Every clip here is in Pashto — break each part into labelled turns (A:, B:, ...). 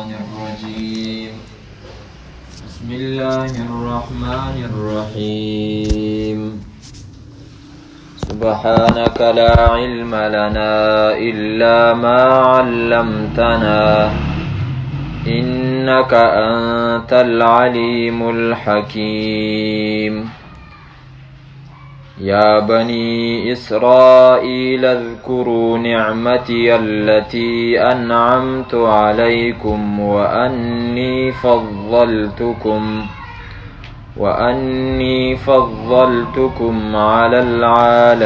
A: الشيطان الرجيم بسم الله الرحمن الرحيم سبحانك لا علم لنا إلا ما علمتنا إنك أنت العليم الحكيم يا بني إسرائيل اذكروا نعمتي التي أنعمت عليكم وأني فضلتكم على العالمين.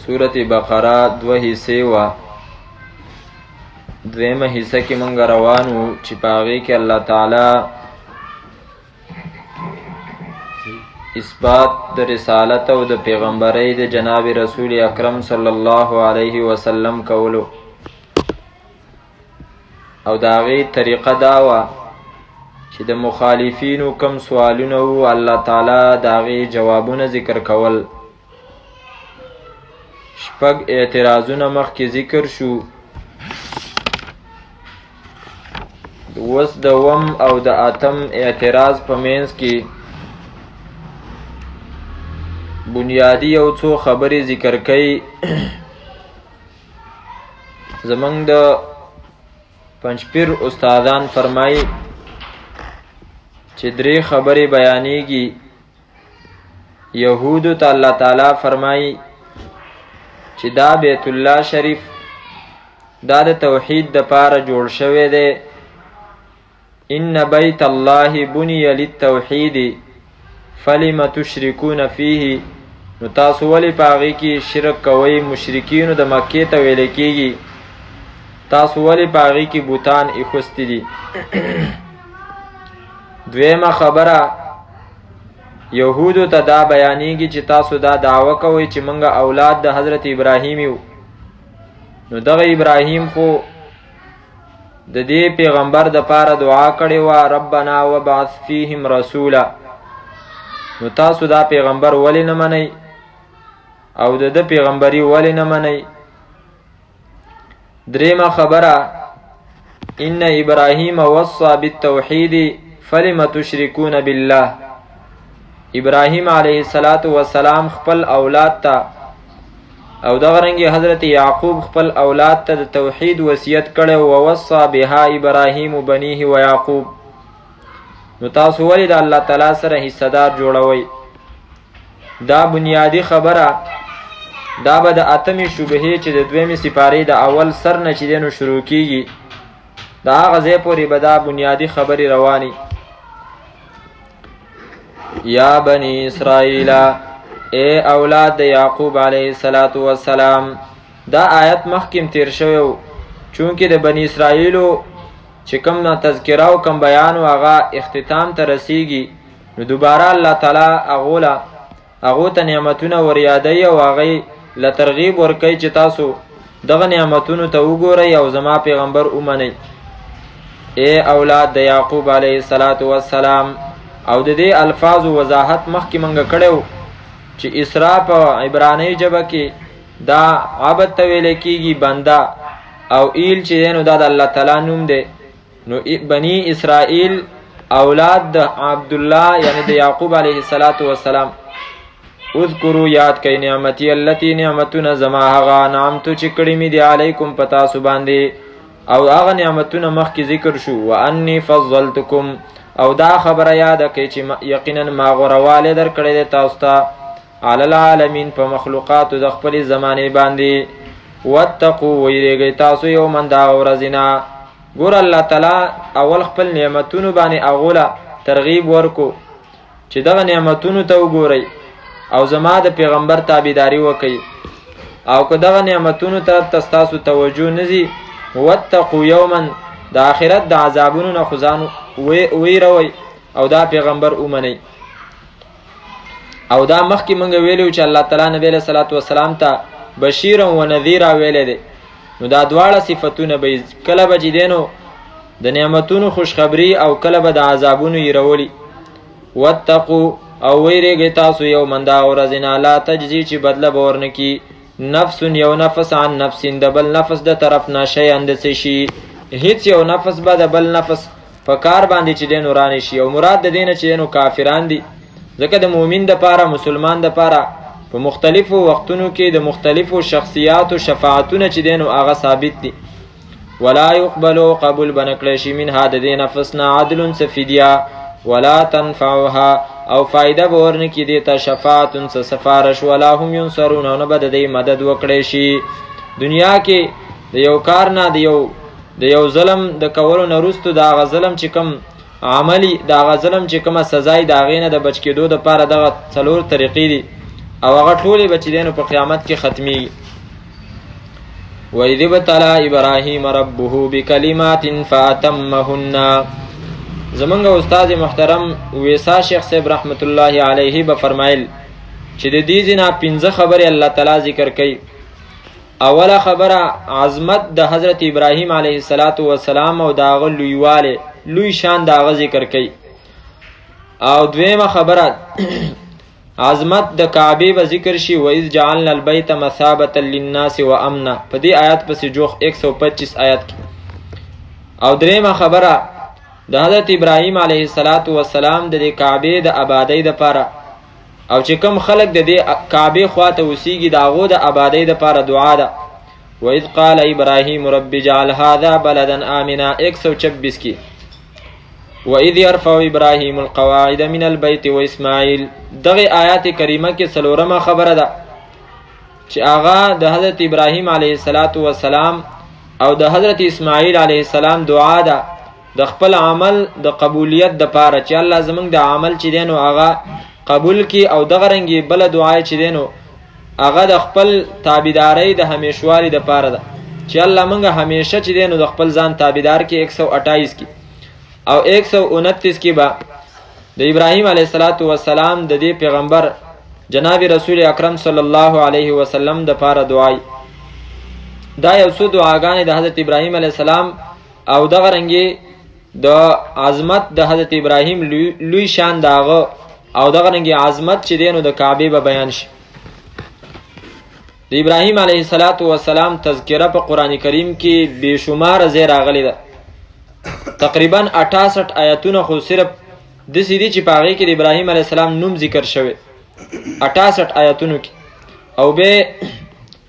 A: سورة بقرة دو حصے وا دویمه حصہ کی منگ روانو چپاغی کے اللہ تعالی اثبات د رسالت او د پیغمبرۍ د جناب رسول اکرم صلی الله علیه وسلم کولو او د هغې طریقه دا وه چې د مخالفینو کم سوالونه وو الله تعالی د هغې جوابونه ذکر کول. شپږ اعتراضونه مخکې ذکر شو، اوس د اووم او د اتم اعتراض په منځ کې بنیادی یو څو خبرې ذکر کوي. زمونږ د پنځپیر استادان فرمایي چې درې خبرې بیانېږي. یهودو ته الله تعالی فرمایي چې دا بیت الله شریف دا د توحید د پاره جوړ شوی دی. ان بیت الله بنی للتوحید فلم تشرکون فیه، نو تاسو ولې په هغې کې شرک کوئ؟ مشرکینو د مکې ته ویلی کېږي. تاسو ولې په هغې کې بوتان ایښوستي دي؟ دویمه خبره یهودو ته دا بیانېږي چې تاسو دا دعوه کوئ چې موږ اولاد د حضرت ابراهیم یو. نو دغه ابراهیم خو د دې پیغمبر د پاره دعا کړې وه ربنا وبعث فیهم رسولا. نو تاسو دا پیغمبر ولې نه منئ او د ده پیغمبري ولې نه منئ؟ دریمه خبره ان ابراهیم وصى بالتوحید فلم تشرکون بالله. ابراهیم علیه السلام خپل اولاد ته او دغه رنګې حضرت یعقوب خپل اولاد ته د توحید وصیت کړی ووصى بها ابراهیم بنیه و یعقوب. نو تاسو ولې د الله تعالی سره حصه دار جوړوئ؟ دا بنیادی خبره دا به د اتمې شبهې چې د دویمې سپارې د اول سر نه چې دی نو شروع کیږي، د هغه ځای پورې به دا بنیادی خبرې روانې. یا بنی اسرائیل، اے اولاد د یعقوب علیه السلام. دا آیت مخکې تیر شوی و، چونکې د بنی اسرائیلو چې کوم تذکره او کوم بیان و هغه اختتام ته رسیږي، نو دوباره الله تعالی هغو ته نعمتونه وریادوي او هغې له ترغیب ورکوي چې تاسو دغه نعمتونو ته وګورئ او زما پیغمبر ومنئ. ای اولاد د یعقوب علیه السلام. او د دې الفاظو وضاحت مخکې منګه کړی و چې اسراء په عبرانۍ ژبه کې دا عبد ته ویلی کېږي بنده، او ایل چې دی نو دا د الله تعالی نوم دی. نو بنی اسرائیل اولاد د عبدالله یعنی د یعقوب علیه السلام. اذکرو یاد کئ نعمتی التي نعمتونه زما هغه انعمتو چې کړي مې دي علیکم په تاسو باندې، او هغه نعمتونه مخکې ذکر شو. وانی فضلتکم، او دا خبره یاده کئ چې یقینا ما غوروالی در کړی دی تاسو ته علی العالمین په مخلوقاتو د خپلې زمانې باندې. واتقوا، ویریږئ تاسو یوما د هغه ورځې نه. ګوره الله تعالی اول خپل نعمتونو باندې هغو له ترغیب ورکو چې دغه نعمتونو ته وګورئ او زما د پیغمبر تابعداري وکئ، او که دغه نعمتونو طرف ته ستاسو توجه نه ځي، واتقوا یوما، د آخرت د عذابونو نه خو ځان ویروئ او دا پیغمبر ومنئ. او دا مخکې موږ ویلي چې الله تعالی نبی علیه صلات وسلام ته بشیرا و نذیرا ویلی دی. نو دا دواړه صفتونه به کله به چې دی نو د نعمتونو خوشخبری او کله به د عذابونو یرولی. واتقوا، او ویریږئ تاسو یوما دا ورځ نه لا تجزي چې بدله به ورنکي نفس یو نفس عن نفس د بل نفس د طرف نه شیئا د څه شي، هیڅ یو نفس به د بل نفس په کار باندې چې دی نو رانه شي. او مراد د دې نه چې دی نو کافران دي، ځکه د مؤمن دپاره مسلمان دپاره په مختلفو وختونو کې د مختلفو شخصیاتو شفاعتونه چې دی نو هغه ثابت دي. ولا يقبلو قبول بنکړی شي منها د دې نفس نه عدل څه فدیه، ولا تنفعها او فایده به ورنکړي دې ته شفاعت څه سفارش، ولا هم ینصرون او نه به د دې مدد وکړی شي. دنیا کې د یو کار نه د یو ظلم د کولو نه وروستو د هغه ظلم چې کوم عملي د هغه ظلم چې کومه سزا یې د هغې نه د بچ کېدو دپاره دغه 4 طریقې دي او هغه ټولې به چې دی نو په قیامت کې ختمیږي. وَإِذِ ابْتَلَىٰ إِبْرَاهِيمَ رَبُّهُ بِكَلِمَاتٍ فَأَتَمَّهُنَّ. زمونږ استاد محترم ویسا شیخ صاحب رحمت الله علیه به فرمایل چې د دې ځینه 5 خبرې الله تعالی ذکر کوي. اوله خبره عظمت د حضرت ابراهیم علیه السلام او د هغه لویوالی لوی شان د هغه ذکر کوي. او دویمه خبره عظمت د کعبې به ذکر شي، وَإِذْ جَعَلْنَا الْبَيْتَ مَثَابَةً لِلنَّاسِ وَأَمْنًا په دې آیات پسې جوخ 125 آیات کې. او دریمه خبره د حضرت ابراهیم علیه السلام د دې کعبې د آبادۍ دپاره او چې کوم خلق د دې کعبې خواته اوسیږي د هغو د آبادۍ دپاره دعا ده. وَإِذْ قَالَ إِبْرَاهِيمُ رَبِّ اجْعَلْ هَٰذَا بَلَدًا آمِنًا 126 کې. وَإِذْ يَرْفَعُ إِبْرَاهِيمُ الْقَوَاعِدَ مِنَ الْبَيْتِ وَإِسْمَاعِيلُ. دغه آیات کریمه کې 4مه خبره ده چې هغه د حضرت ابراهیم علیه السلام او د حضرت اسماعیل علیه السلام دعا ده د خپل عمل د قبولیت دپاره چې الله زمونږ د عمل چې دی نو هغه قبول کی. او دغه رنګې بله دعا چې دی نو هغه د خپل تابعدارۍ د همیشوالي دپاره ده چې الله موږ همیشه چې دی نو د خپل ځان تابعدار کې 128 کې. او 129 کې به د ابراهیم علیه السلام د دې پیغمبر جناب رسول اکرم صلی الله علیه وسلم دپاره دعای. دا یو څو دعاګانې د حضرت ابراهیم علیه السلام او دغه رنګې د عظمت د حضرت ابراهیم لوی شان د هغه او دغه رنګې عظمت چې دی نو د کعبې به بیان شي. د ابراهیم علیه السلام تذکره په قرآن کریم کې بېشماره ځای راغلی ده. تقریبا 68 آیتونه خو صرف داسې دي چې په هغې کې د ابراهیم علیه السلام نوم ذکر شوی 68 آیتونو کې. او بیا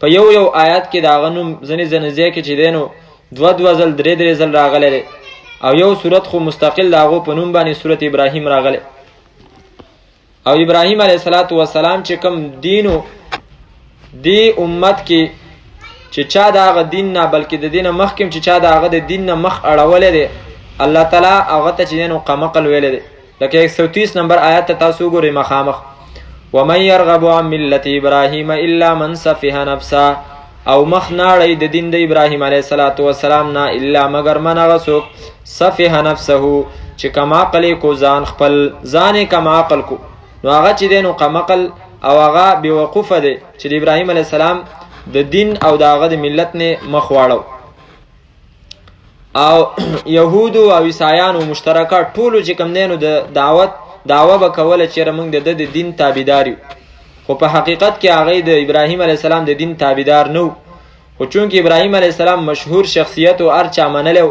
A: په یو آیات کې د هغه نوم ځینې ځای کې چې دی نو 2 ځل 3 ځل راغلی دی. او یو صورت خو مستقل د هغو په نوم باندې صورت ابراهیم راغلی. او ابراهیم علیه السلام چې کوم دینو دی امت کې چې چا د هغه دین نه بلکې د دین مخکې چې چا د هغه د دین نه مخ اړولی دی الله تعالی هغه ته چې دی نو قمقل ویلی دی. لکه 130 نمبر آیات ته تاسو وګورئ مخامخ. ومن يرغب عن ملة ابراهیم الا من سفه نفسه. او مخ ناړی د دین د ابراهیم علیه السلام نه الا مگر من هغه څوک سفه نفسه چې کم عقل کو ځان خپل ځان یې کم عقل کو نو هغه چې دی نو قمقل او هغه بېوقوفه دی چې د ابراهیم علیه السلام د دین او د هغه د ملت نه مخ واړو. او یهودو او عیسایانو مشترکه ټولو چې کوم دی نو د دعوه به کوله چېرې موږ د ده د دین تابعدار یو، خو په حقیقت کې هغه د ابراهیم علیه السلام د دین تابعدار نه و. خو چونکې ابراهیم علیه السلام مشهور شخصیت و هر چا منلی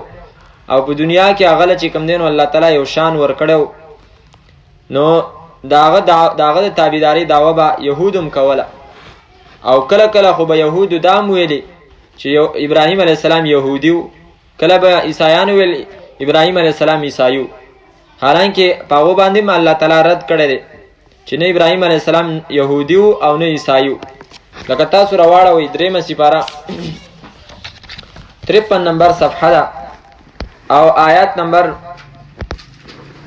A: او په دنیا کې هغه له چې کوم دی نو الله تعالی یو شان ورکړی نو د هغه د تابعدارۍ دعوه به یهود هم کوله. او کله کله خو به یهودو دا هم ویلي چې ابراهیم علیه السلام یهودي و، کله به عیسایانو ویل ابراهیم علیه السلام عیسایي و. حالانکه په هغو باندې هم الله تعالی رد کړی دی چې نه ابراهیم علیه السلام یهودي و او نه عیسایي و. لکه تاسو راواړوئ 3مه سپاره 53 نمبر صفحه ده او آیات نمبر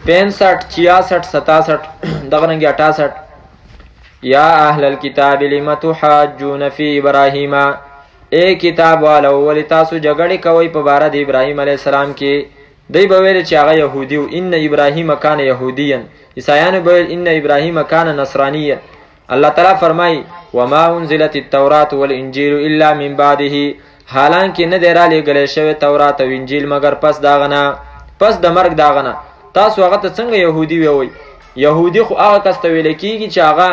A: 65 66 67 دغه رنګې 68. یا اهل الكتاب لم تحاجون فی ابراهیم. اے کتاب والو ولې تاسو جګړې کوئ په باره د ابراهیم علیه السلام کې. دی به ویل چې هغه یهودي و، ان ابراهیم کان یهودیا. عیسایانو به ویل ان ابراهیم کان نصرانیا. الله تعالی فرمایي وما انزلت التوراة والانجیل الا من بعده. حالانکه نه دی رالیږلی شوی تورات او انجیل مگر پس د هغه نه، پس د مرګ د هغه نه. تاسو هغه ته څنګه یهودي ووئ؟ یهودي خو هغه کس ته ویل کېږي چې هغه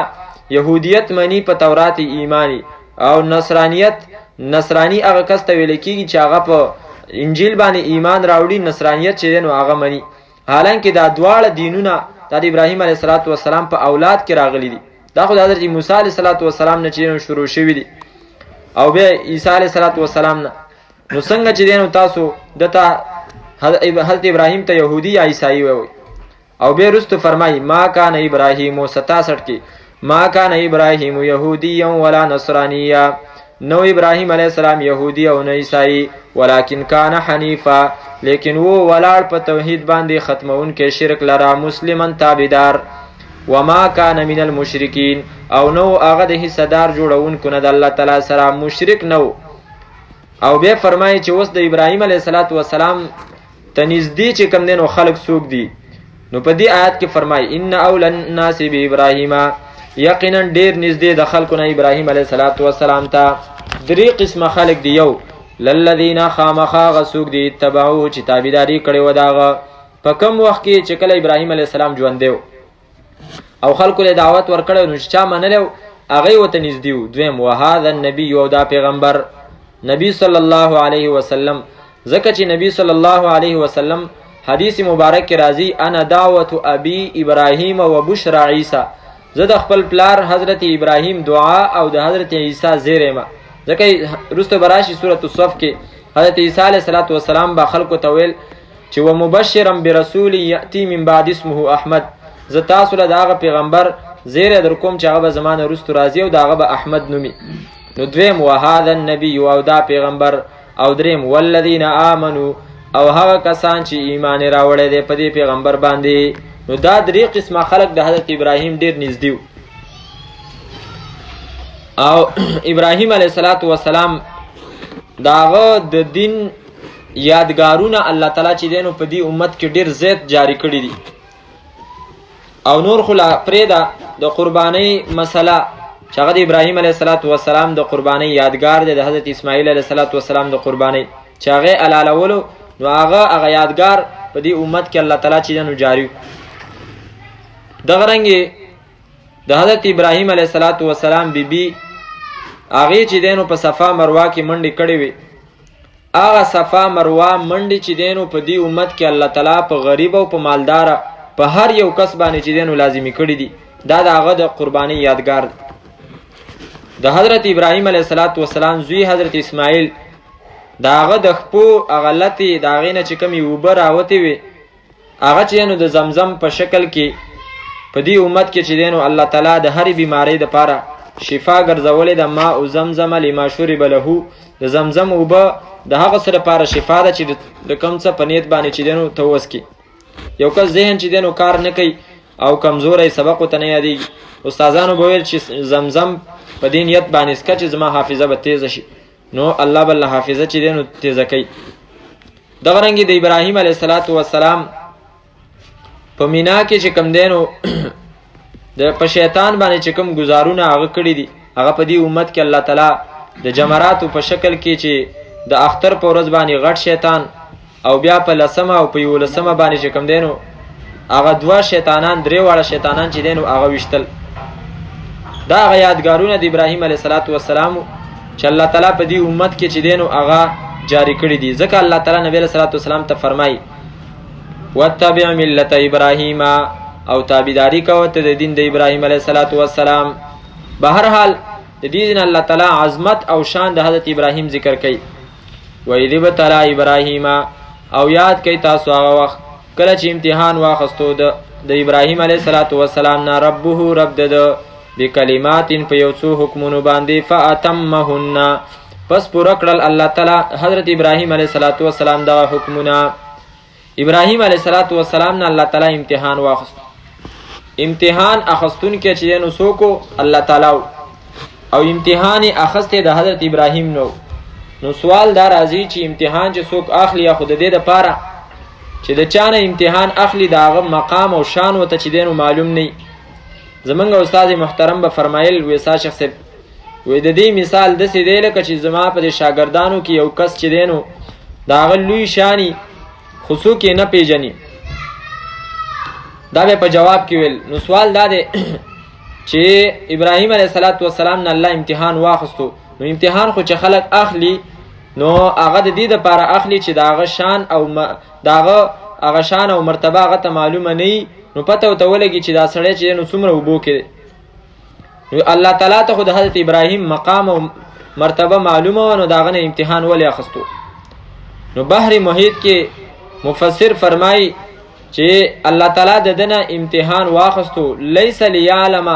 A: یهودیت مني، په تورات ایمانی او نصرانی هغه کس ته ویل کیږي چې هغه په انجیل باندې ایمان راوړي، نصرانیت چې دی نو هغه مني. حالانکه دا دواړه دینونه د ابراهیم علیه السلام په اولاد کې راغلي دي. دا خو د حضرت موسی علیه السلام نه چې شروع شوي دي او بیا عیسی علیه السلام نه. نو څنګه چې دی نو تاسو دته حضرت ابراهیم ته یهودي یا عیسائی وایي. او بیا رستو فرمایي ما کان ابراهیم 67 کې ما کان ابراهیم یهودیا ولا نصرانیا، نو ابراهیم علیه السلام یهودی او نه عیسائی، ولکن کان حنیفا، لیکن وو ولاړ په توحید باندې ختمون کې شرک لرا، مسلمان تابعدار، وما کان من المشرکین، او نو هغه د حصدار جوړونکو نه د الله تعالی سره مشرک نو. او بیا فرمایي چې اوس د ابراهیم علیه السلام ته نږدې چې کوم دین او خلق څوک دي، نو په دې آیت کې فرمایي ان اول الناس بابراهیم، یقینا ډیر نږدې د خلکو نه ابراهیم علیه السلام ته 3 قسمه خلق دی. یو للذین خامخا غسوک دی اتبعوه چې تابعداري کړې و داغه په کوم وخت کې چې کله ابراهیم علیه السلام ژوند دی او خلکو له دعوت ورکړو نو چې چا منلو هغه وته نږدې و. دویم وهذا النبی، او دا پیغمبر نبی صلی الله علیه وسلم، ځکه چې نبی صلی الله علیه وسلم حدیث مبارک کې راځي انا دعوت ابي ابراهیم و بشرا عیسی، زه د خپل پلار حضرت ابراهیم دعا او د حضرت عیسی زیری ما. ځکه رسته براشي سورۃ الصف کې حضرت عیسی علیه السلام با خلکو ته ویل چې و مبشرا برسول یاتی من بعد اسمه احمد، زه تاسو له دغه پیغمبر زیری در کوم چې هغه به زمانه رسته راځي او دغه به احمد نومي. نو دویم وهذا النبی، او دا پیغمبر. او دریم والذین آمنو، او هغه کسان چې ایمان راوړی دی په دې پیغمبر باندې. نو دا 3 قسمه خلق د حضرت ابراهیم ډیر نږدې. او ابراهیم علیه السلام داغه د دین یادګارونه الله تعالی چې دینو په دې امت کې ډیر زیات جاری کړی دي. او نور خلا پرېدا د قربانی مسله چې هغه د ابراهیم علیه السلام د قربانی یادګار دی، د حضرت اسماعیل علیه السلام د قربانی چې هغه علالولو، نو هغه یادګار په دې امت کې الله تعالی چې دینو جاری. دغه رنګ د حضرت ابراهیم علیه السلام بیبي هغه چې دینو په صفا مروه کې منډې کړې وي، هغه صفا مروه منډې چې دینو په دې امت کې الله تعالی په غریب او په مالدار په هر یو کس باندې چې دینو لازمی کړی دي. دا د هغه د قربانی یادګار دی. د حضرت ابراهیم علیه السلام زوی حضرت اسماعیل داغه د خپو غلطي داغې نه چې کمی اوبه راوتې وي، هغه چې نو د زمزم په شکل کې په دې امت کې چې دینو الله تعالی د هر بیماری د پاره شفا ګرځولې د ما او زمزم لما شرب له، د زمزم اوبه د هغه سره لپاره شفا ده چې د کوم څه په نیت باندې چې دینو توس کی. یو کس ذهن چې دینو کار نه کوي او کمزوري سبق ته نه یادېږي، استادانو به ویل چې زمزم په دې نیت باندې اسکه چې زما حافظه به تیز شي، نو الله بل حافظه چې دینو تیز کوي. دغه رنګ د ابراهیم علیه السلام په مینا کې چې کم دینو د په شیطان باندې چې کوم گزارونه هغه کړی دي، هغه په دې امت کې الله تعالی د جمراتو په شکل کې چې د اختر په ورځ باندې غټ شیطان او بیا په لسمه او په 11 باندې چې کم دینو هغه 2 شیطانان 3 واړه شیطانان چې دینو هغه وشتل. دا هغه یادګارونه د ابراهیم علیه السلام چې الله تعالی په دې امت کې چې دینو هغه جاری کړی دي. ځکه الله تعالی نبی علیه السلام ته فرمایي واتبع ملت ابراهیم، او تابعداري کوه ته د دین د ابراهیم علیه السلام. به هر حال د دې دین الله تعالی عظمت او شان د حضرت ابراهیم ذکر کوي. و اذ ابتلى ابراهیم، او یاد کوي تاسو هغه وخت کله چې امتحان واخستو د ابراهیم علیه السلام نه ربه رب د بکلمات په یو څو حکمونو باندې فاتمهن، پس پوره کړل الله تعالی حضرت ابراهیم علیه السلام دغه حکمونه. ابراهیم علیه السلام نه الله تعالی امتحان واخست. امتحان اخستون کې چې نو سوکو الله تعالی، او امتحان اخسته د حضرت ابراهیم نو سوال دا راځي چې امتحان چې څوک اخلي یا خود دې د پاره چې د چانه امتحان اخلي داغه مقام او شان وته چې دینو معلوم نه. زمونږ استاد محترم به فرمایل ویسا شخص وې د دې مثال د سې دی لکه چې زما په شاګردانو کې یو کس چې دینو داغه لوی شانی خصوص کې نه پیژني، دا به په جواب کې ویل. نو سوال دا دی چې ابراهیم علیه السلام نه الله امتحان واخستو، نو امتحان خو چې خلک اخلي نو هغه د دې دپاره اخلي چې د هغه شان او د هغه شان او مرتبه هغه ته معلومه نه وي نو پته ورته ولګي چې دا سړی چې دی نو څومره اوبو کې دی. نو الله تعالی ته خو د حضرت ابراهیم مقام او مرتبه معلومه وه نو د هغه نه امتحان ولې اخیستو. نو بحر محیط کې مفسر فرمایي چې الله تعالی د ده نه امتحان واخیستو لیس لیعلم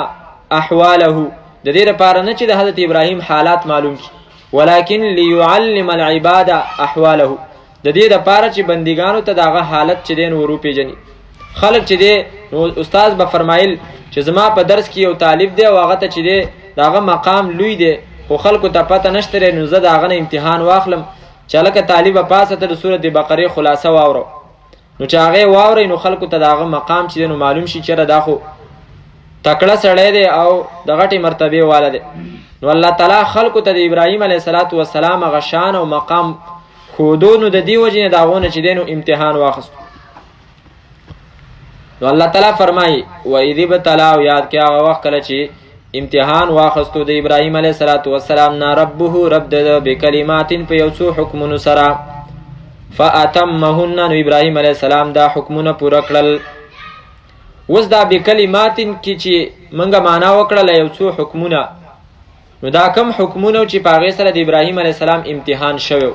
A: احواله، د دې دپاره نه چې د حضرت ابراهیم حالات معلوم شي، ولکن لیعلم العباد احواله، د دې دپاره چې بندګانو ته د هغه حالت چې دی نو ور وپېژني. خلک چې دی نو استاذ به فرمایل چې زما په درس کې یو طالب دی او هغه ته چې دی د هغه مقام لوی دی خو خلکو ته پته نشته دی نو زه د هغه نه امتحان واخلم چې هلکه طالبه پاسه ته د سورت بقرې خلاصه واوره، نو چې هغې واورئ نو خلکو ته د هغه مقام چې دی نو معلوم شي چېرې دا خو تکړه سړی دی او د غټې مرتبې والا دی. نو الله تعالی خلکو ته د ابراهیم علیه السلام هغه شان او مقام ښودو نو د دې وجې نه د هغو نه چې دی نو امتحان واخیستو. نو الله تعالی فرمایي وَإِذِ ابْتَلَاهُ، یاد کې هغه وخت کله چې امتحان واخیستو د ابراهیم علیه السلام نه ربه رب د بکلمات په یو څو حکمونو سره فأتمهن، نو ابراهیم علیه السلام دا حکمونه پوره کړل. اوس دا بکلمات کې چې موږ معنا وکړله یو څو حکمونه، نو دا کم حکمونه چې په هغې سره د ابراهیم علیه السلام امتحان شوی.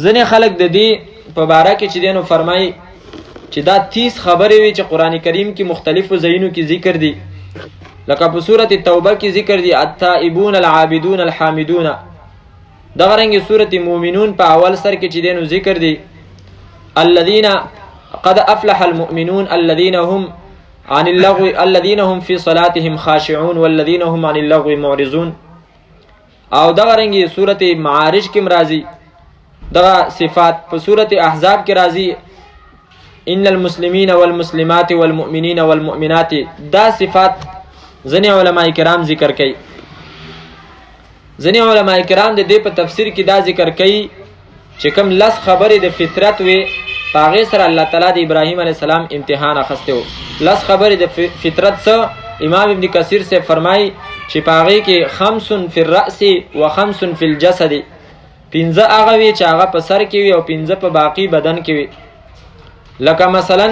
A: ځینې خلک د دې په باره کې چې دی نو فرمایي چې دا 30 خبرې وي چې قرآن کریم کې مختلفو ځایونو کې ذکر دي، لکه په سورت توبه کې ذکر دي التائبون العابدون الحامدون، دغه رنګې سورت مومنون په اول سر کې چې دی نو ذکر دي الذین قد افلح المؤمنون الذین هم عن اللغو الذین هم فی صلاتهم خاشعون والذین هم عن اللغو معرضون، او دغه رنګې سورت معارج کې مرازي دغه صفات، په سورت احزاب کې راځي ان المسلمین والمسلمات والمؤمنین والمؤمنات، دا صفات ځینې علماء کرام ذکر کوي. ځینې علماء کرام د دې په تفسیر کې دا ذکر کوي چې کوم 10 خبرې د فطرت وي په هغې سره الله تعالی د ابراهیم علیه السلام امتحان اخیستی و. 10 خبرې د فطرت څه امام ابن کثیر سے فرمایي چې په هغې کې 5 فی الرأس و 5 فی الجسد، 15 هغه وي چې هغه په سر کې وي او 15 په باقي بدن کې وي. لکه مثلا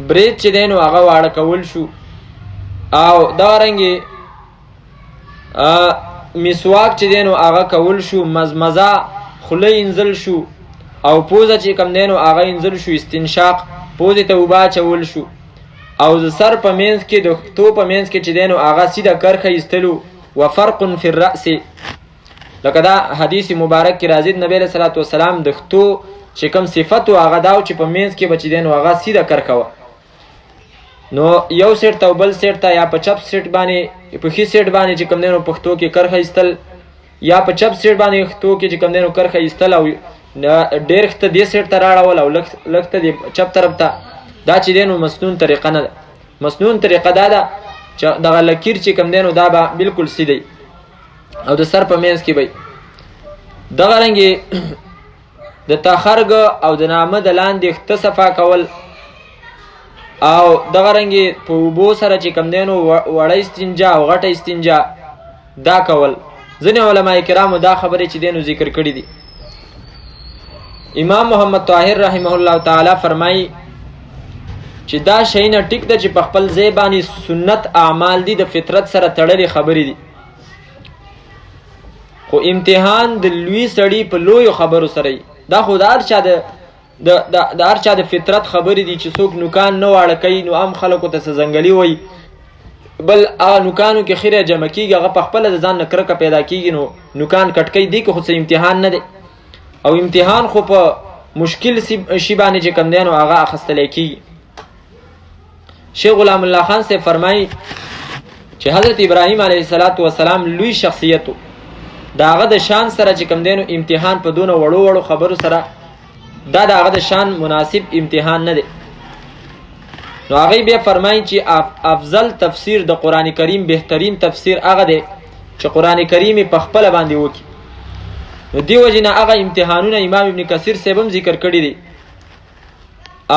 A: برید چې دی نو هغه واړه کول شو، او دغه رنګې مسواک چې دی نو هغه کول شو، مزمزه خوله انزل شو، او پوزه چې کم دی نو هغه انزل شو، استنشاق پوزې ته اوبه اچول شو، او د سر په منځ کې د خطو په منځ کې چې دی نو هغه سیده کرښه ایستلو و فرق فی الرأس، لکه دا حدیث مبارک کې راځي نبی علیه الصلاة والسلام د خطو چې کوم صفت و هغه دا و چې په منځ کې به چې دی نو هغه سیده کرښه وه، نو یو سیټ ته او بل سیټ ته یا په چپ سیټ باندې په ښي سیټ باندې چې کوم دی نو پښتو کې کرښه ایستل، یا په چپ سیټ باندې پښتو کې چې کوم دی نو کرښه ایستل، او ډېر ته دې سیټ ته راړول او لږ ته دې چپ طرف ته، دا چې دی نو مسنون طریقه نه ده. مسنون طریقه دا ده چې دغه لکیر چې کوم دی نو دا به بلکل سیده او د سر په منځ کې به دغه رنګې د تخرګ او د نامه د لاندې خته صفا کول، او دغه رنګې په اوبو سره چې کوم دی نو وړه استنجا او غټه استنجا دا کول. ځینې علماء کرامو دا خبرې چې دی نو ذکر کړي دي. امام محمد طاهر رحمه الله تعالی فرمایي چې دا شی نه ټیک ده چې په خپل ځای باندې سنت اعمال دي د فطرت سره تړلې خبرې دي، خو امتحان د لوی سړي په لویو خبرو سره دا خو د هر چا د هر چا د فطرت خبرې دي چې څوک نوکان نه واړه کوي نو عام خلکو ته څه ځنګلي وایي، بل هغه نوکانو کې خیره جمع کېږي هغه په خپله د ځان نه کرکه پیدا کېږي نو نوکان کټ کوي، دې کې خو څه امتحان نه دی، او امتحان خو په مشکل شي باندې چې کوم دی نو هغه اخیستلی کېږي. شیخ غلام الله خان سے فرمایي چې حضرت ابراهیم علیه السلام لوی شخصیت و، د هغه د شان سره چې کوم دی نو امتحان په دونه وړو وړو خبرو سره دا د هغه د شان مناسب امتحان نه دی. نو هغې بیا فرمایي چې افضل تفسیر د قرآن کریم بهترین تفسیر هغه دی چې قرآن کریم په خپله باندې وکړي. نو دې وجې نه هغه امتحانونه امام ابن کثیر صاحب هم ذکر کړي دي،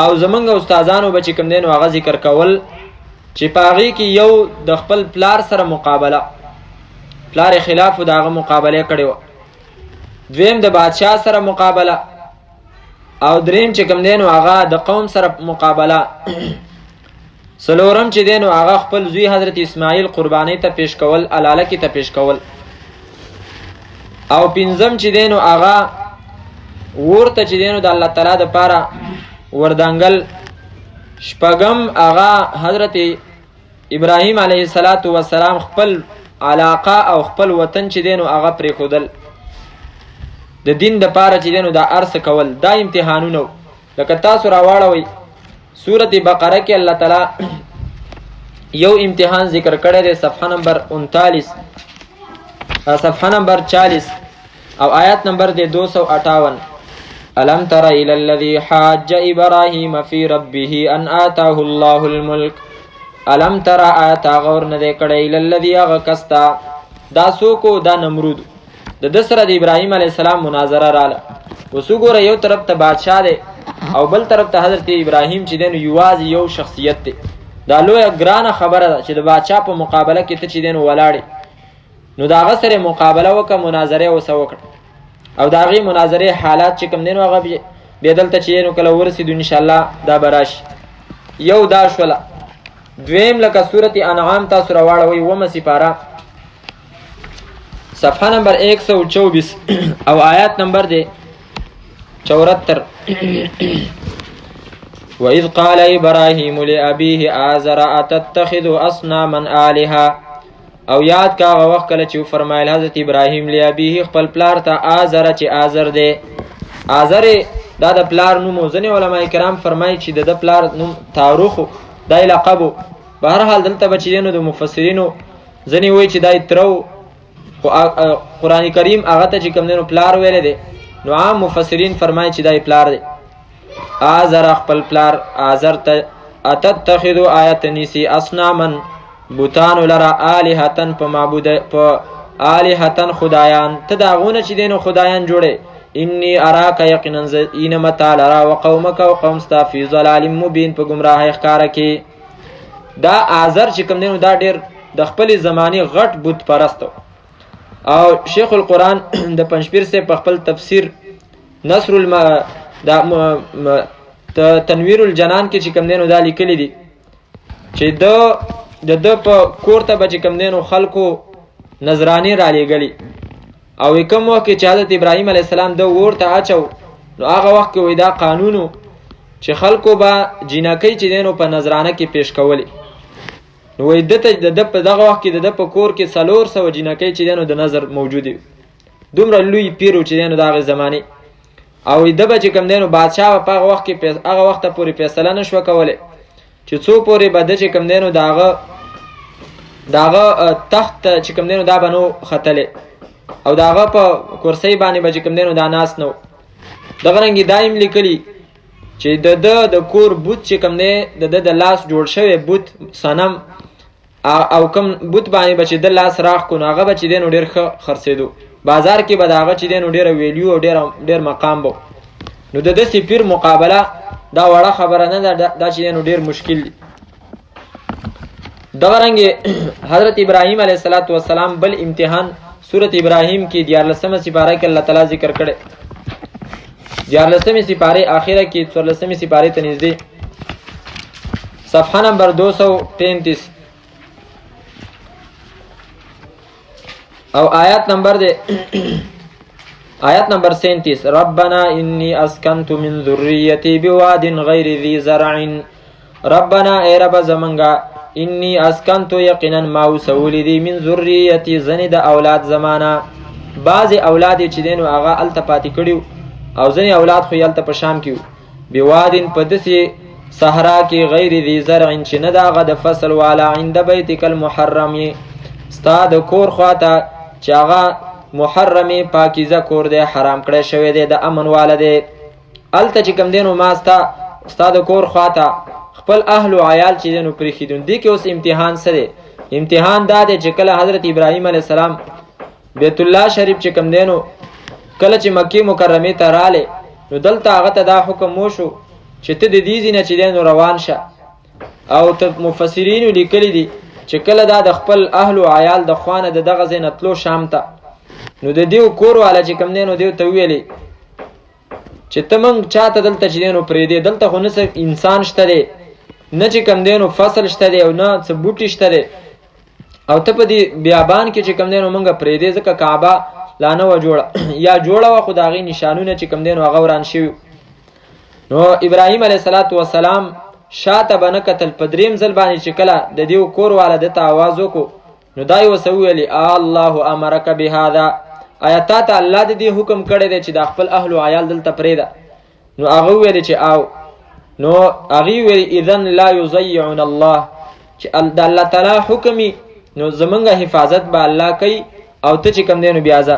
A: او زمونږ استادانو به چې کوم دی نو هغه ذکر کول چې په هغې کې یو د خپل پلار سره مقابله، پلار خلاف داغه مقابله کړي و. دویم د بادشاه سره مقابله او دریم چې کوم دینو هغه د قوم سره مقابله. څلورم چې دینو هغه خپل زوی حضرت اسماعیل قربانی ته پیش کول، علاله کې ته پیش کول. او پنځم چې دینو هغه ورته چې دینو د الله تعالی د پاره وردانګل. شپږم هغه حضرت ابراهیم علیه السلام خپل علاقه او خپل وطن چې دینو هغه پرې خودل د دین د پاره چې دینو دا ارث کول. دا امتحانونه لکه تاسو راواړوي سورۃ بقره کې الله تعالی یو امتحان ذکر کړی دی، صفحه نمبر 39 صفحه نمبر 40 او آیات نمبر دی 258. الم تر الى الذي حاج ابراهيم في ربه ان آتاه الله الملك. الم تر آتا غور نه دی کړی الى الذي غکستا دا سوکو دا نمرود د سره د ابراهیم علیه السلام مناظره رااله. وسوګوره یو طرف ته بادشاه دی او بل طرف ته حضرت ابراهیم چې دین یوازې یو شخصیت دی. دا لویه ګرانه خبره ده چې د بادشاه په مقابله کې ته چې دین ولاړې نو د هغه سره مقابله وکړه، مناظره ورسره وکړه او د هغې مناظرې حالات چې کوم دی نو هغه بیا دلته چې نو کله ورسېدو انشاءالله دا به راشي. یو دا شوله. دویم لکه سورت انعام تاسو راواړوئ اومه سپاره صفحه نمبر 124 او آیات نمبر دی 74. وَإِذْ قَالَ إِبْرَاهِيمُ لِأَبِيهِ آزَرَ أَتَتَّخِذُ أَصْنَامًا آلِهَةً. او یاد کا هغه وخت کله چې فرمایل حضرت ابراهیم لابیه خپل پلار ته آزر چې آزر دی. آزر دا د پلار نوم. ځینې علما کرام فرمایي چې د پلار نوم تاروخ دای لقب. به هر حال دلته به چې نو د مفسرینو ځینې وایي چې دای ترو، خو قرآن کریم هغه ته چې کوم دی نو پلار ویلی دی، نو عام مفسرین فرمایي چې دای پلار دی. آزر خپل پلار آزر ته اتتخذو آیت نیسی اصنامن بوتانو لرا آلهتن په معبود په آلهتن خدایان. ته د هغونه چې دی نو خدایان جوړې. انی اراک یقینا اینما تا لرا و قومک و قوم ستا فی ضلال مبین په ګمراهۍ ښکاره کې. دا آزر چې کوم دی نو دا ډېر د خپلې زمانې غټ بت پرست او شیخ القرآن د پنځپیر صاحب په خپل تفسیر نصر تنویر الجنان کې چې کوم دی نو دا لیکلی دي چې د په کور ته به چې کوم دی نو خلکو نظرانې رالیږلي او کوم وخت کې چې حضرت ابراهیم علیه السلام د اور ته اچو نو هغه وخت کې وایي دا قانونو چې خلکو به جینکۍ چې دی نو په نظرانه کې پیش کولی. نو وایي د په دغه وخت کې د په کور کې 400 جینکۍ چې دی نو د نظر موجودې. دومره لوی پیرو چې دی نو د هغې زمانې. او د به چې کوم دی نو بادشاه په هغه وخت کې هغه وخته پورې فیصله نه شوه کولی چې څو پورې به د چې کوم دی نو د هغه تخت چې کوم دی نو دا به نو ختلی او د هغه په کرسۍ باندې به چې کوم دی نو دا ناست نه و. دغه رنګې دا هم لیکلي چې د کور بوت چې کوم دی د لاس جوړ شوی بوت صنم او کوم بوت باندې به چې د لاس راخ کو نو هغه به چې دی نو ډېر ښه خرڅېدو. بازار کې به د هغه چې دی نو ډېره ویلیو او ډېر مقام به. نو د داسې پیر مقابله دا وړه خبره نه ده، دا چې دی نو ډېر مشکل دی. دغه رنګې حضرت ابراهیم علیه السلام بل امتحان سورت ابراهیم کې 14مه سپاره کې الله تعالی ذکر کړی. 14مه سپاره آخره کې 14مه سپاره ته نږدې صفحه نمبر 235 او آیات نمبر دے آیات نمبر 37. ربنا انی اسکنت من ذریتی بواد غیر ذی زرع. ربنا اے رب زمنگا انی اسکنتو یقینا ما وسولی دی من ذریتی زنی د اولاد زمانہ. بعض اولاد چې دینو هغه الته پاتې کړیو او ځینې اولاد خو یلته په شام کېو. بوادین په داسې صحرا کې غیر ذی زرع چې نه د هغه د فصل والا عند بیتک المحرم ستا د کور خواته چې هغه محرم پاکیزه کور دی، حرام کړی شوی دی، د امن والا دی. الته چې کوم دی نو ما ستا د کور خواته خپل اهل و عیال چې دی نو پرېښیدون. دې کې اوس امتحان څه دی؟ امتحان دا دی چې کله حضرت ابراهیم علیه السلام بیت الله شریف چې کوم دی نو کله چې مکې مکرمې ته رالی نو دلته هغه ته دا حکم وشو چې ته د دې ځای نه چې دی نو روان شه. او ته مفسرینو لیکلی دي چې کله دا د خپل اهل او عیال د خوانه د دغه ځای نه تلو شام ته، نو د دیو کور والا چې کوم دی نو دیو ته ویلې چې ته موږ چاته دلته چې دی نو پرېږدې، دلته خو نه انسان شته دی، نه چې کوم دی نو فصل شته دی او نه څه بوټي شته دی، او ته په دې بیابان کې چې کوم دی نو موږ پرېږدې، ځکه کعبه لا نه وه جوړه یا جوړه وه خو د هغې نشانونه چې کوم دی نو هغه وران شوي. نو ابراهیم علیه السلام شاته به نه کتل، په دریم ځل باندې چې کله د دیو کور والا ده ته آواز وکړو نو دا یې ورسه وویلې الله امرک بهذا، آیا تا ته الله د دې حکم کړی دی چې د خپل اهل و عیال دلته پرېږده؟ نو هغه وویلې چې آو. نو هغې وویلې اذن لا یضیعن الله، چې د الله تعالی حکم نو زمونږ حفاظت به الله کوي او ته چې کوم دی نو بیا ځه.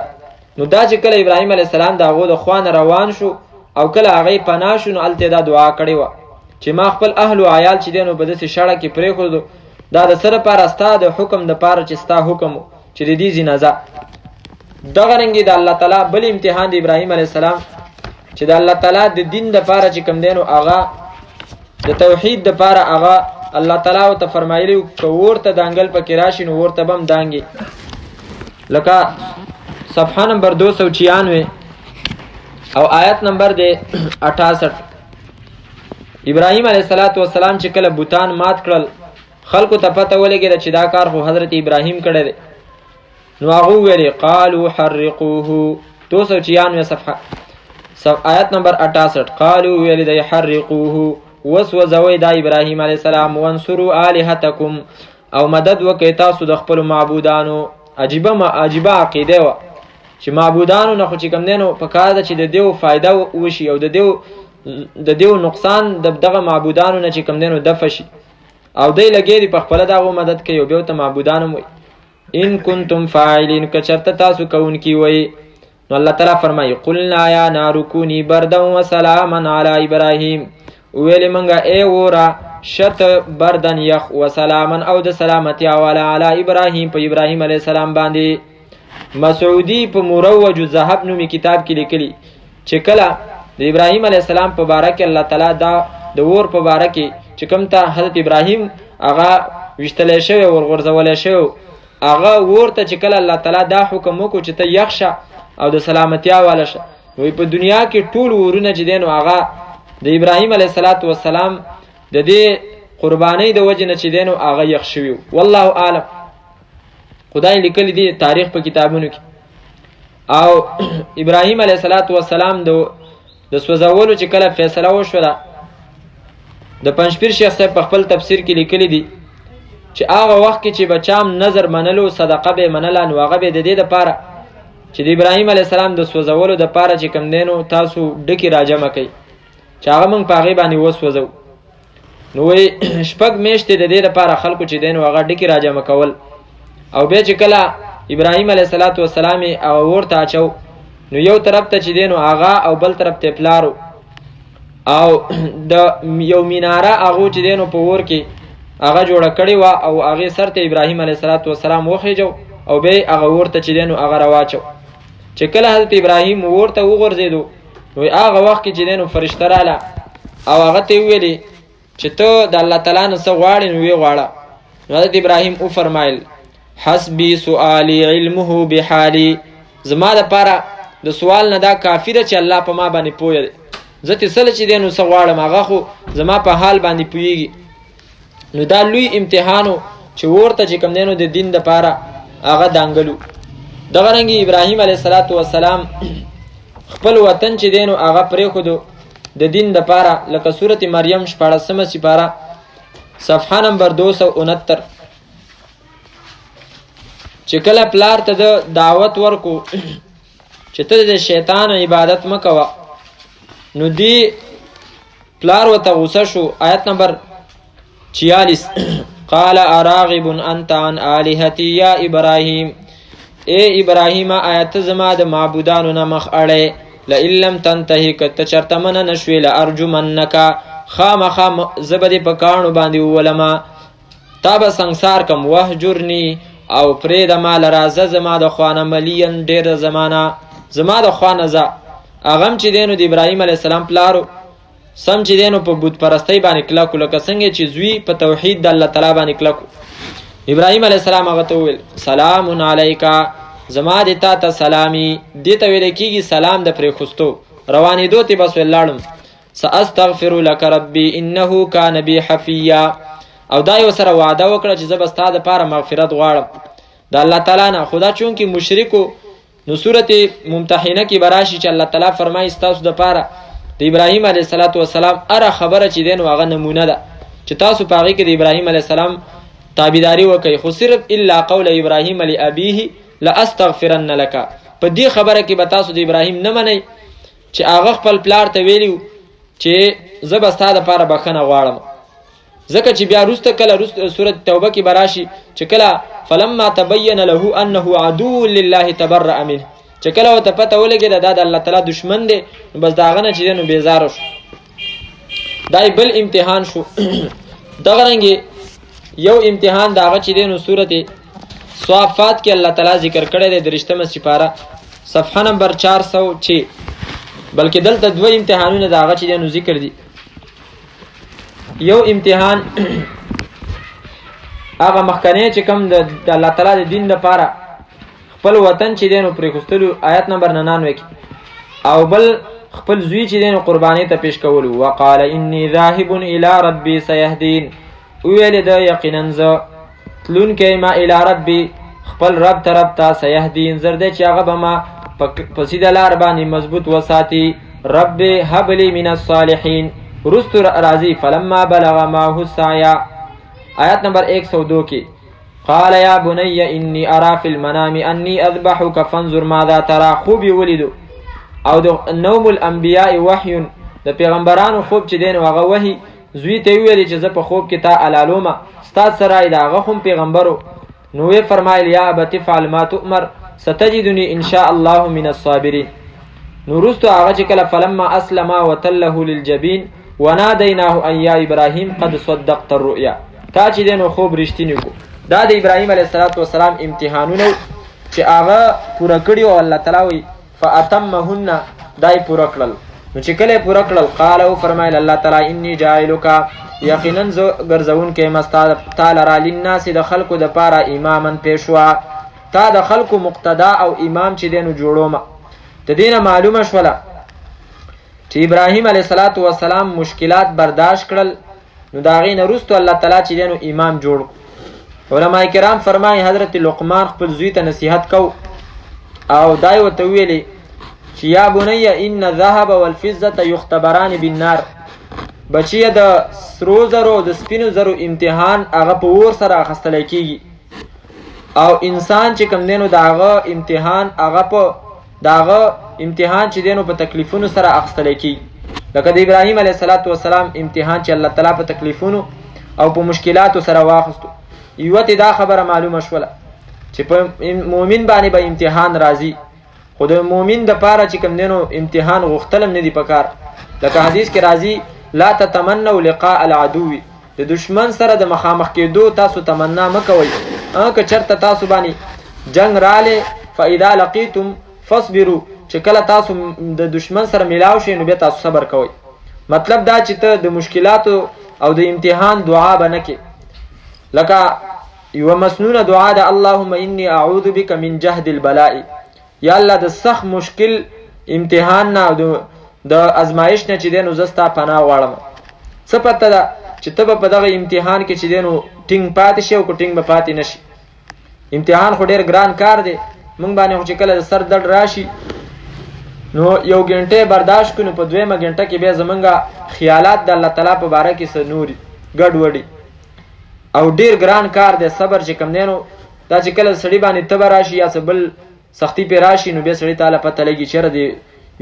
A: نو دا چې کله ابراهیم علیه السلام د هغو د خوا نه روان شو او کله هغې پناه شو، نو هلته دا دعا کړې وه چې ما خپل اهل و عیال چې دی نو په داسې شړه کې پرېښودو، دا د څه دپاره؟ ستا د حکم دپاره چې ستا حکم و چې د دې ځینه ځه. دغه رنګې د الله تعالی بل امتحان د ابراهیم علیه السلام چې د الله تعالی د دین دپاره چې کوم دی نو هغه د توحید دپاره هغه الله تعالی ورته فرمایلي که ورته دانګل پکې راشي نو ورته به هم دانګي. لکه صفحه نمبر 296 او آیت نمبر دی 68. ابراهیم علیه السلام چې کله بوتان مات کړل، خلکو ته پته ولګېده چې دا کار خو حضرت ابراهیم کړی دی، نو هغه وویلې قالو حرقوه 296 صفحه آیت نمبر 68. قالو ویلې دی حرقوه، وسوځوئ دا ابراهیم علیه السلام، وانصروا آلهتکم، او مدد وکئ تاسو د خپلو معبودانو. عجیبه عقیده وه چې معبودانو نه خو چې کوم دی نو پکار ده چې د دیو فایده وشي او د دیو نقصان د دغه معبودانو نه چې کوم دی نو دفع شي، او دی لګې دي په خپله د هغو مدد کوي او بیا ورته معبودان هم وایي. ان کنتم فاعلین، که چېرته تاسو کوونکي وایي. نو الله تعالی فرمایي قلنا یا نار کوني بردا وسلاما علی ابراهیم، ویلې موږه ای وره شت بردن یخ وسلاما او د سلامتیا والا علی ابراهیم، په ابراهیم علیه السلام باندې. مسعودی په مروج الذهب نومي کتاب کې لیکلي چې کله د ابراهیم علیه السلام په باره کې الله تعالی دا د اور په باره کې چې کوم ته حضرت ابراهیم هغه ویشتلی شوی ورغورځولی شوی، هغه اور ته چې کله الله تعالی دا حکم وکړو چې ته یخ شه او د سلامتیا والا شه، نو په دنیا کې ټول اورونه چې دی نو هغه د ابراهیم علیه السلام د دې قربانۍ د وجې نه چې دی نو هغه یخ شوي. والله اعلم، خدای لیکلی دی تاریخ په کتابونو کې. او ابراهیم علیه السلام د سوځولو چې کله فیصله وشوله، د پنځپیر شیخ صاحب په خپل تفسیر کې لیکلی دی چې هغه وخت کې چې بچام نظر منلو صدقه به منله، نو هغه به د دې دپاره چې د ابراهیم علیه السلام د سوځولو دپاره چې کوم دی نو تاسو ډکې راجمع کوئ چې هغه موږ په هغې باندې وسوځو. نو وایي 6 میاشتې د دې دپاره خلکو چې دی نو هغه ډکې راجمع کول، او بیا چې کله ابراهیم علیه السلام هغه اور ته اچو، نو یو طرف ته چې دی نو هغه او بل طرف ته پلارو، او د یو میناره هغو چې دی نو په اور کې هغه جوړه کړې وه، او هغې سر ته ابراهیم علیه السلام وخیجو او بیا هغه اور ته چې دی نو هغه راواچو. چې کله حضرت ابراهیم اور ته وغورځېدو، نو هغه وخت کې چې دی نو فرشته راله او هغه ته یې وویلې چې ته د الله تعالی نه څه غواړې نو ویې غواړه. نو حضرت ابراهیم وفرمایل حسبي سؤالي علمه بحالي، زما دپاره د سوال نه دا کافي ده چې الله په ما باندې پوهه دی، زه تې څه چې دی نو څه غواړم هغه خو زما په حال باندې پوهېږي. نو دا لوی امتحانو چې ورته چې کوم دی نو د دین دپاره هغه دانګلو. دغه رنګې ابراهیم علیه السلام خپل وطن چې دی نو هغه پرېښودو د دین دپاره، لکه سورت مریم 14 سپاره صفحه نمبر 269. چې کله پلار ته د دعوت ورکو چې ته د شیطان عبادت مه کوه، نو دی پلار ورته غوسه شو. آیت نمبر 46 قال اراغب انت عن آلهتی یا ابراهیم، ای ابراهیم آیا ته زما د معبودانو نه مخ اړی، لئن لم تنتهی که ته چېرته منه نه شوې، لارجمنک خامخا زه به دې په کاڼو باندې وولمه، تا به سنګسار کم، وهجرني او پرېږده ما لره، زه زما د خوا نه ملین ډېره زمانه، زما د خوا نه ځه. هغه هم چې دی نو د ابراهیم علیه السلام پلارو سم چې دی نو په بت پرستۍ باندې کلکو، لکه څنګه چې زوی په توحید د الله تعالی باندې کلکو. ابراهیم علیه السلام هغه ته وویل سلام علیکا، زما د تا ته سلامي. دې ته ویل کېږي سلام د پرېښوستو. روانېدو ته بس ولاړم. ساستغفر لك ربي انه كان بي حفيا، او دا یو سره وعده وکړه چې زه به ستا دپاره مغفرت غواړم د الله تعالی نه. خدا چونکې مشرکو نو صورت ممتحنه کې به راشي چې الله تعالی فرمایي ستاسو دپاره د ابراهیم علیه السلام هره خبره چې دی نو هغه نمونه ده چې تاسو په هغې کې د ابراهیم علیه السلام تابعداري وکړئ. خو صرف الا قول ابراهیم لابیه لاستغفرن لك، په دې خبره کې به تاسو د ابراهیم نه منئ چې هغه خپل پلار ته ویلي چې زه به ستا دپاره بخښنه غواړم. ځکه چې بیا وروسته کله سورت توبه کې به راشي چې کله فلما تبین له انه عدو لله تبرأ منه، چې کله ورته پته ولګېده دا د الله تعالی دشمن دی، نو بس د هغه نه چې دی نو بېزاره شو. دا بل امتحان شو. دغه رنګې یو امتحان د هغه چې دی نو صورت صافات کې الله تعالی ذکر کړی دی 3 سپاره صفحه نمبر 406. بلکې دلته 2 امتحانونه د هغه چې دی نو ذکر دي. یو امتحان هغه مخکنی چې کوم د الله تعالی د دین لپاره خپل وطن چې دی نو پرېښودلو آیت نمبر 99 کې، او بل خپل زوی چې دی نو قربانۍ ته پیش کولو. وقال انی ذاهب الی ربی سیهدین، ویلې ده یقینا زه تلونکی ما الی ربی خپل رب طرف ته سیهدین زر دی چې هغه به ما په سیده لار باندې مضبوط وساتي. رب هب لی من الصالحین رستو راضی فلما بلغ معه السعی آیت نمبر 102 کې قال یا بنی انی ارى فی المنام انی اذبحک فانظر ماذا ترى. خوب ولیدو او د نوم الانبیاء وحی، د پیغمبرانو خوب چې دی نو هغه وحی. زوی ته ویلې چې زه په خوب کې تا علالومه ستا سره د هغه هم پیغمبرو. نو وی فرمایل یا ابت فعل ما تؤمر ستجدنی ان شاء الله من الصابرین. نو وروستو هغه چې کله فلما اسلم وتله للجبین ونادیناه ان یا ابراهیم قد صدقت الرؤیا، تا چې دی نو خوب رښتینی کو. دا د ابراهیم علیه السلام امتحانونه چې هغه پوره کړي او الله تعالی وی فاتمهن دای پوره کړل. نو چې کله پوره کړل قال او فرمایل الله تعالی انی جاعلک یقینا زه ګرځونکی یم ستا لپاره للناس د خلکو دپاره اماما پیشوا، تا د خلکو مقتدا او امام چې دی نو جوړومه. د دې نه معلومه شوله چې ابراهیم علیه السلام مشکلات برداشت کړل، نو د هغې نه وروستو الله تعالی چې دی نو امام جوړ. علما کرام فرمایي حضرت لقمان خپل زوی ته نصیحت کو او دا یې ورته ویلې چې یا بنی ان الذهب والفضة یختبران بالنار، بچیه د سرو زرو د سپینو زرو امتحان هغه په اور سره اخیستلی کېږي، او انسان چې کوم دی نو د هغه امتحان هغه په د هغه امتحان چې دی نو په تکلیفونو سره اخیستلی کېږي. لکه د ابراهیم علیه السلام امتحان چې الله تعالی په تکلیفونو او په مشکلاتو سره واخیستو. یوه ته دا خبره معلومه شوله چې په مؤمن باندې به امتحان راځي، خو د مؤمن دپاره چې کوم دی نو امتحان غوښتل هم نه دي پکار. لکه حدیث کې راځي لا تتمنوا لقاء العدو، د دشمن سره د مخامخ کېدو تاسو تمنا مه کوئ. که چېرته تاسو باندې جنگ رالی فاذا لقیتم فاصبروا، چې کله تاسو د دشمن سره میلاو شئ نو بیا تاسو صبر کوئ. مطلب دا چې ته د مشکلاتو او د امتحان دعا به نه کې. لکه یوه مسنونه دعا ده اللهم انی اعوذ بک من جهد البلاء، یا الله د سخت مشکل امتحان نه او د ازمایش نه چې دی نو زه ستا پناه غواړم. څه پته ده چې ته به په دغه امتحان کې چې دی نو ټینګ پاتې شي او که ټینګ به پاتې نه شي. امتحان خو ډېر ګران کار دی. موږ باندې خو چې کله د سر درد راشي نو یو ګنټه برداشت کړو، په 2مه ګنټه کې بیا زمونږ خیالات د الله تعالی په باره کې څه نوري ګډوډي، او ډېر ګران کار دی. صبر چې کوم دی نو دا چې کله سړي باندې تبه راشي یا څه بل سختی پې راشي نو بیا سړي ته پته لګي چېرې د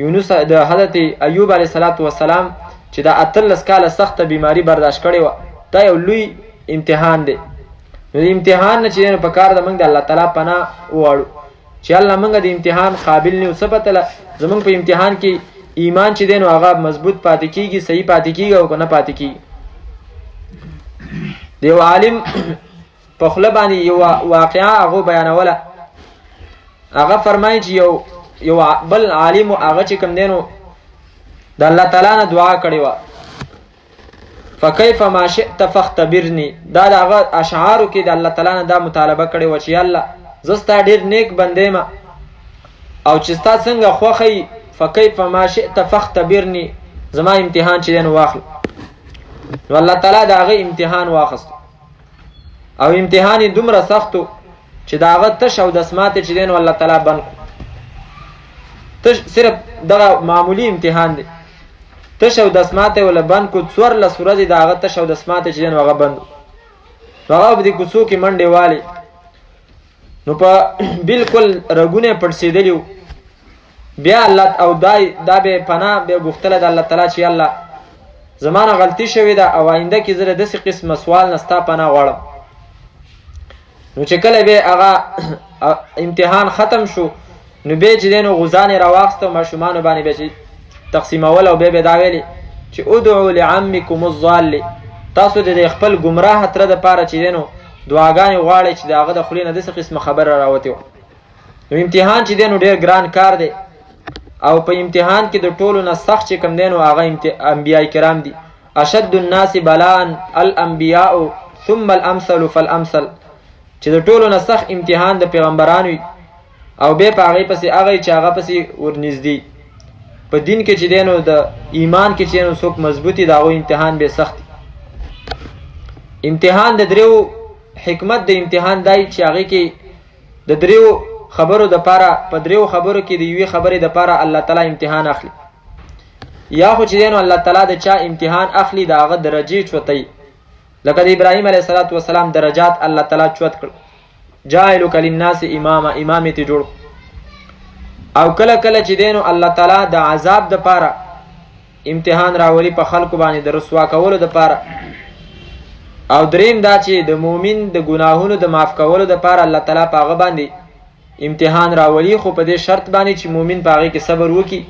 A: یونس د حضرت ایوب علیه السلام چې دا 18 کاله سخته بیماری برداشت کړې وه، دا یو لوی امتحان دی. نو د امتحان نه چې دی نو په کار ده موږ د الله تعالی پناه وغواړو چې الله موږ د امتحان قابل نه یو. څه پته زمونږ په امتحان کې ایمان چې دی نو هغه مضبوط پاتې کېږي، صحیح پاتې کېږي او که نه پاتې کېږي. د یو عالم په خوله باندې یو واقعه هغه بیانوله. هغه فرمایي چې یو بل عالم هغه چې کوم دی نو د الله تعالی نه دعا کړې وه. فکیف ما شئت فاختبرني دا د هغه اشعارو کې د الله تعالی نه دا مطالبه کړې وه چې الله زه ستا ډېر نیک بندی یم او چې ستا څنګه خوښی فکیف ما شئت فاختبرني زما امتحان چې دی نو واخله. نو الله تعالی د هغه امتحان واخیستو او امتحان یې دومره سختو چې د هغه تش او دسماتې چې دی نو الله تعالی بند کړو. تش صرف دغه معمولی امتحان دی، تش او دسماتې ولا بند کړو. 14 ورځې د هغه تش او دسماتې چې دی نو هغه بند نو هغه په دې کوڅو کې منډې والې نو په بالکل رګونه پړسېدلي وو. بیا الله او دا به پناه به غوښتله د الله تعالی چې الله زمانه غلطي شوې ده او آینده کې زه داسې قسمه سوال نه ستا پناه غواړم. نو چې کله به هغه امتحان ختم شو نو بیا چې دی نو غوزانې راواخیسته او ماشومانو باندې به چې تقسیمول او بیا به دا ویلې چې ادعو لعمکم الضال تاسو د خپل ګمراه تره دپاره چې دی نو دعاګانې غواړئ چې د هغه د خولې نه داسې قسمه خبره راوتې وه. نو امتحان چې دی نو ډېر ګران کار دی او په امتحان کې د ټولو نه سخت چې کوم دی نو هغه انبیاء کرام دي. اشد الناس بلاء الانبیاء ثم الامثل فالامثل چې د ټولو نه سخت امتحان د پیغمبرانو او بیا په هغې پسې هغه چې هغه پسې ورنږدې په دین کې چې دی نو د ایمان کې چې نو څوک مضبوطي د هغوی امتحان به سخت. امتحان د دریو حکمت د امتحان دی چې هغې کې د دریو خبرو د پاره په دریو خبرو کې د یوې خبرې د پاره الله تعالی امتحان اخلي. یا خو چې دی نو الله تعالی د چا امتحان اخلي د هغه درجې چوتوي، لکه د ابراهیم علیه الصلاة والسلام درجات الله تعالی چوت کړ. جاعلک للناس اماما، امام یې جوړ. او کله کله چې دی نو الله تعالی د عذاب د پاره امتحان راولي په خلکو باندې د رسوا کولو د پاره. او دریم دا چې د مؤمن د ګناهونو د معاف کولو د پاره الله تعالی په هغه باندې امتحان راولي، خو په دې شرط باندې چې مؤمن په هغې کې صبر وکړي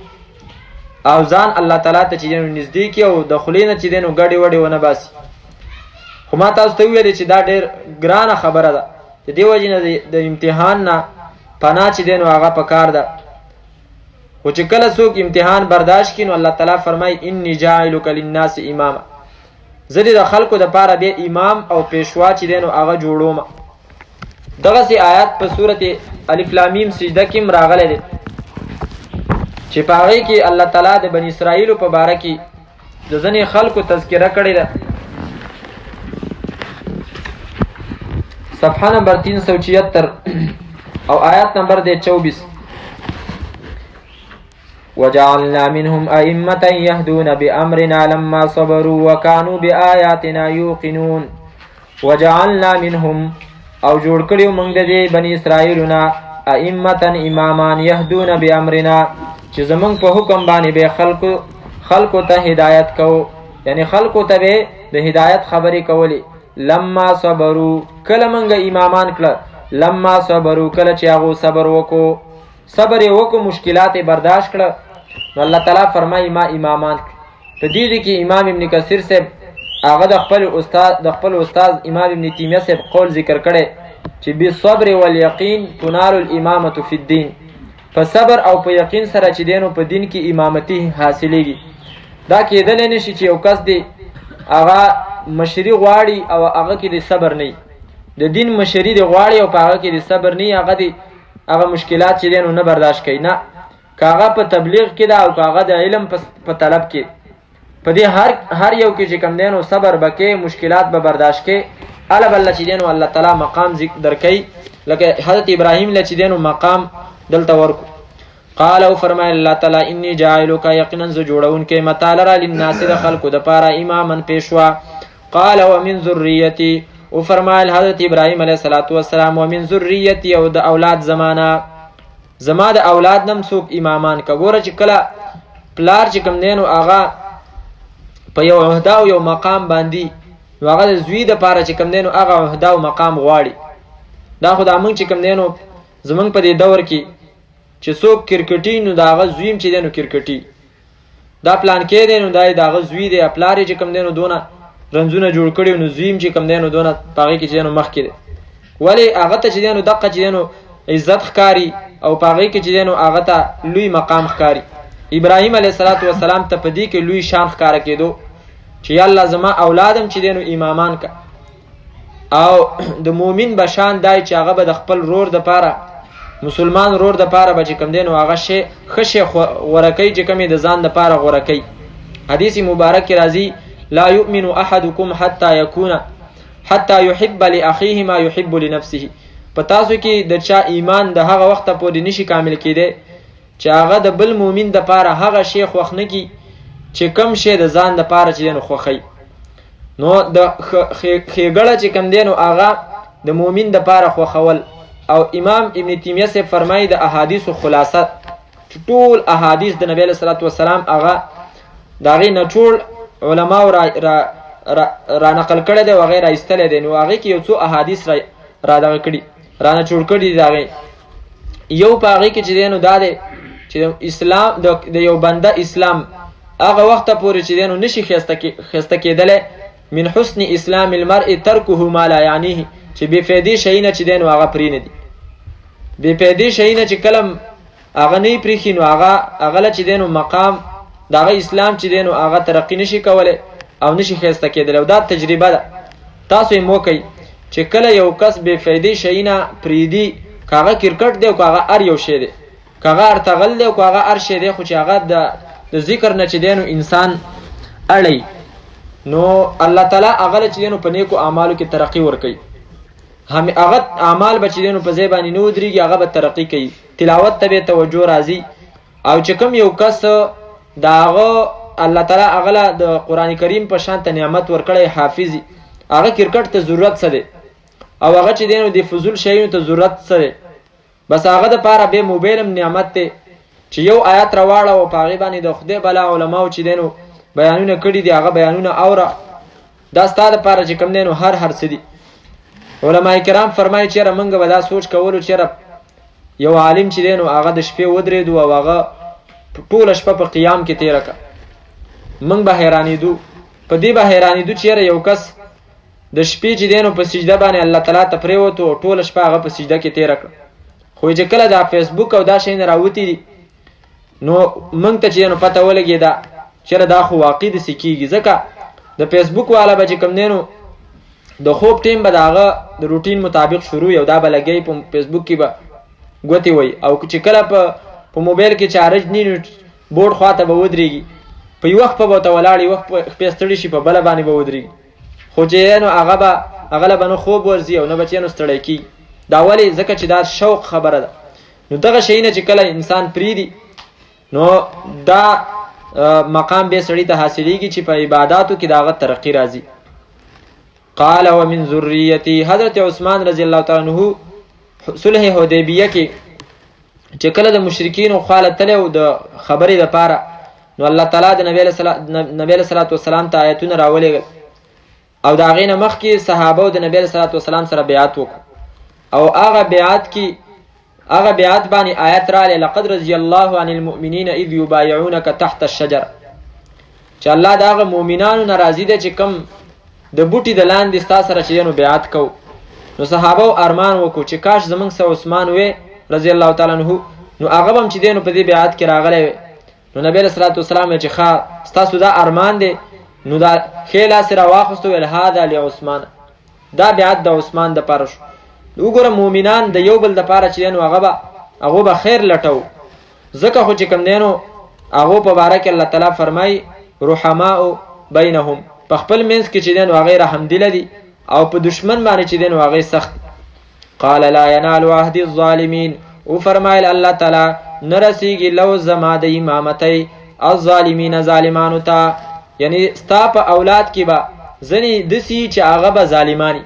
A: او ځان الله تعالی ته چې دی نو نږدې کړي او د خولې نه چې دی نو ګډې وډې ونه باسي. خو ما تاسو ته وویلې چې دا ډېر ګرانه خبره ده، د دې وجې نه د امتحان نه پناه چې دی نو هغه پکار ده. خو چې کله څوک امتحان برداشت کړي نو الله تعالی فرمایي انی جاعلک للناس اماما، زه دې د خلکو دپاره بیا امام او پیشوا چې دی نو هغه جوړوم. دغسې آیات په صورت الف لام میم سجده کې هم راغلی دی چې په هغې کې الله تعالی د بني اسرائیلو په باره کې د ځینې خلکو تذکره کړې ده. صفحه نمبر 376 او آیات نمبر دی 24. وجعلنا منهم أئمة يهدون بأمرنا لما صبروا وكانوا بآياتنا يوقنون. وجعلنا منهم او جوړ کړیو موږ د دې بني اسرائیلونه ائمه امامان يهدون بامرنا چې زمونږ په حکم باندې به خلکو ته هدایت کوو، یعنی خلکو ته به د هدایت خبرې کولې. لما صبروا کله موږ امامان کړه، لما صبروا کله چې هغه صبر وکړو، صبر یې وکړو، مشکلات یې برداشت کړه. نو الله تعالی فرمایي ما امامان کړ. په دې کې امام ابن کثیر صاحب هغه د خپل استاد امام ابن تیمیه صاحب قول ذکر کړی چې بالصبر والیقین تنال الامامة فی الدین، په صبر او په یقین سره چې دی نو په دین کې امامتي حاصلېږي. دا کېدلی نه شي چې یو کس دی هغه مشري غواړي او هغه کې د صبر نه، د دین مشري دی غواړي او په هغه کې د صبر نه، هغه دی هغه مشکلات چې دی نو نه برداشت کوي. نه، که هغه په تبلیغ کې ده او که هغه د علم په طلب کې، په دې هر یو کې چې کوم دی نو صبر به کې، مشکلات به برداشت کې، اله بله چې دی نو الله تعالی مقام درکوي. لکه حضرت ابراهیم له چې دی نو مقام دلته ورکو. قال او فرمایل الله تعالی انی جاعلک، یقینا زه جوړونکی یم تا لره للناس د خلکو دپاره اماما پیشوا. قال ومن ذریتی، او فرمایل حضرت ابراهیم علیه السلام ومن ذریتی، او د اولاد زمانه، زما د اولاد نم څوک امامان که. ګوره چې کله پلار چې کوم دی نو هغه په یو عهده او یو مقام باندې نو هغه د زوی دپاره چې کوم دی نو هغه عهده او مقام غواړي. دا خو دا موږ چې کوم دی نو زموږ په دې دور کې چې څوک کرکټي نو د هغه زوی هم چې دی نو کرکټي، دا پلانکی دی نو دا د هغه زوی دی، پلار یې چې کوم دی نو دونه رنځونه جوړ کړي نو زوی هم چې کوم دی نو دونه په هغې کې چې دی نو مخکې دی. ولې هغه ته چې دی نو دقه چې دی نو عزت ښکاري او په هغې کې چې دی نو هغه ته لوی مقام ښکاري. ابراهیم علیه السلام ته په دې کې لوی شان ښکاره کېدو چې یا الله زما اولادم چې دی نو امامان که. او د مؤمن به شان دی چې هغه به د خپل رور دپاره مسلمان رور دپاره به چې کوم دی نو هغه شی ښه شی غوره کوي چې کوم یې د ځان دپاره غوره کوي. حدیث مبارک کې راځي لا یؤمن احدکم حتی یحب لاخیه ما یحب لنفسه. په تاسو کې د چا ایمان د هغه وخته پورې نشي کامل کېدی چې هغه د بل مؤمن دپاره هغه شی خوښ نه کړي چې کوم شی د ځان دپاره چې دی نو خوښوي. نو د ښېګړه چې کوم دی نو هغه د مؤمن دپاره خوښول. او امام ابن تیمیه صاحب فرمایي د احادیثو خلاصه ټول احادیث د نبی علیه الصلاة والسلام هغه د هغې نه ټول علماو را نقل کړی دی او هغې را ایستلی دی. نو هغې کې یو څو احادیث را دغه کړي را نه جوړ کړي دي د هغې. یو په هغې کې چې دی نو دا دی چې اسلام د یو بنده اسلام هغه وخته پورې چې دی نو نشي ښایسته کېدلی من حسن اسلام المرء ترکه ما لا یعنیه چې بې فایدې شیونه چې دی نو هغه پرېنږدي. بې فایدې شیونه چې کله هغه نه یې پرېښي نو هغه له چې دی نو مقام د هغه اسلام چې دی نو هغه ترقي نشي کولی او نشي ښایسته کېدلی. او دا تجربه ده تاسو یې وکئ چې کله یو کس بې فایدې شیونه پرېږدي که هغه کرکټ دی او که هغه هر یو شی دی که هغه ارتغل دی او که هغه هر شی دی خو چې هغه د ذکر نه چې دی نو انسان اړی نو الله تعالی هغه له چې دی نو په نیکو اعمالو کې ترقي ورکوي. هغه اعمال به چې دی نو په ځای باندې نه ودرېږي هغه به ترقي کوي. تلاوت ته به توجه راځي. او چې کوم یو کس د هغه الله تعالی هغه له د قرآن کریم په شان ته نعمت ورکړی حافظ هغه کرکټ ته ضرورت څه دی او هغه چې دی نو د فضول شیونو ته ضرورت څه دی بس هغه دپاره بیا موبایل هم نعمت دی چې یو آیات راواړه او په هغې باندې د خدای بلا علماو چې دی نو بیانونه کړي دي هغه بیانونه اوره. دا ستا دپاره چې کوم دی نو هر څه دي. علما کرام فرمایي چېرې موږ به دا سوچ کولو چېرې یو عالم چې دی نو هغه د شپې ودرېدو او هغه ټوله شپه په قیام کې تېره کړه موږ به حیرانېدو. په دې به حیرانېدو چېرې یو کس د شپې چې دی نو په سجده باندې الله تعالی ته پرېوتو او ټوله شپه هغه په سجده کې تېره کړه. خو چې کله دا فیسبوک او دا شیونه راوتي دي نو موږ ته چې دی نو پته ولګېده چېرې دا خو واقع داسې کېږي. ځکه د فیسبوک والا به چې کوم دی نو د خوب ټیم به د هغه د روټین مطابق شروع او دا به لګوي په فیسبوک کې به ګوتې وایي او چې کله په موبایل کې چارج نه نو بورډ خواته به ودرېږي په یو وخت به ورته ولاړ یو وخت پې ستړي شي په بله باندې به ودرېږي. خو چې نو هغه به نه خوب ورځي او نه به چې نو ستړی کېږي. دا ولې ځکه چې دا شوق خبره ده. نو دغه شیونه چې کله انسان پرېږدي نو دا مقام به سړي ته حاصلېږي چې په عباداتو کې د هغه ترقي راځي. قال ومن ذریتی حضرت عثمان رضی الله تعالی عنہ صلح حدیبیه کې چې کله د مشرکینو خواله تللی او د خبرې دپاره نو الله تعالی د نبی علیه صلات وسلام ته آیتونه راولېږل او د هغې نه مخکې صحابه د نبی علیه صلات وسلام سره بیعت وکړو او هغه بیعت باندې آیت راغلی لقد رضی الله عن المؤمنین اذ یبایعونک تحت الشجر چې الله د هغه مؤمنانو نه راضي دی چې کم د بوټي د لاندې ستا سره چې دی نو بیعت کوو. نو صحابه ارمان وکړو چې کاش زموږ سره عثمان وی رضی الله تعالی عنه نو هغه به هم چې دی نو په دې بیعت کې راغلی وی. نو نبی علیه صلات وسلام چې ښه ستاسو دا ارمان دی نو دا ښې لاس یې راواخیستو ویل هذا لعثمان دا بیعت د عثمان دپاره شو. وګوره مؤمنان د یو بل دپاره چې دی نو هغو به خیر لټو. ځکه خو چې کوم دی نو هغو په باره کې الله تعالی فرمایي رحماء بینهم په خپل منځ کې چې دی نو هغې رحمدله دي او په دشمن باندې چې دی نو هغې سخت. قال لا ینال عهد الظالمین وفرمایل الله تعالی نه رسیږي لو زما د امامتۍ الظالمین ظالمانو ته. یعنی ستا په اولاد کې به ځینې داسې چې هغه به ظالمانی.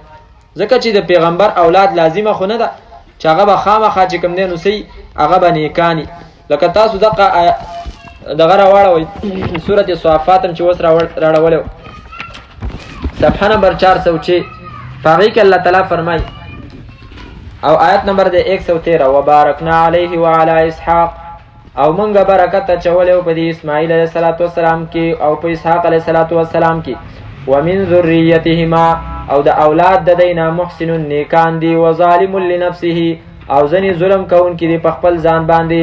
A: ځکه چې د پیغمبر اولاد لازمه خو نه ده چې هغه به خامخا چې کوم دی نو صحیح هغه به نیکانی. لکه تاسو دغه راواړوئ سورت صافات هم چې اوس راړولی صفحه نمبر 406 په هغې کې الله تعالی فرمایي او آیت نمبر دی 113 وبارکنا علیه وعلی اسحاق او موږ برکت اچولی په دې اسماعیل علیه الصلاة والسلام کې او په اسحاق علیه الصلاة والسلام کې ومن ذریتهما او د اولاد د دی نه محسن نیکان دي وظالم لنفسه او ځینې ظلم کوونکي دي په خپل ځان باندې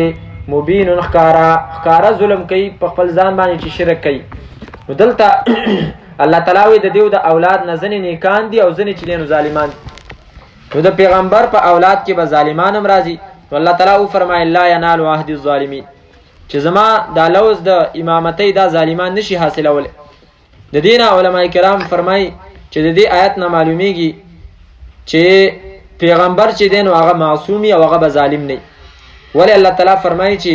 A: مبین ښکاره ظلم کوي په خپل ځان باندې چې شرک کوي. نو دلته الله تعالی وی د دیو د اولاد نه ځنې نیکان دي او ځنې چې دي نو ظالمان دي. نو د پیغمبر په اولاد کې به ظالمان هم راځي. نو الله تعالی فرمایي لا ینال عهد الظالمین چې زما دا لوز د امامتۍ دا ظالمان نشي حاصلولی. د دې نه علما کرام فرمایي چې د دې آیت نه معلومیږي چې پیغمبر چې دی نو هغه معصومي او هغه به ظالم نه. ولی الله تعالی فرمایي چې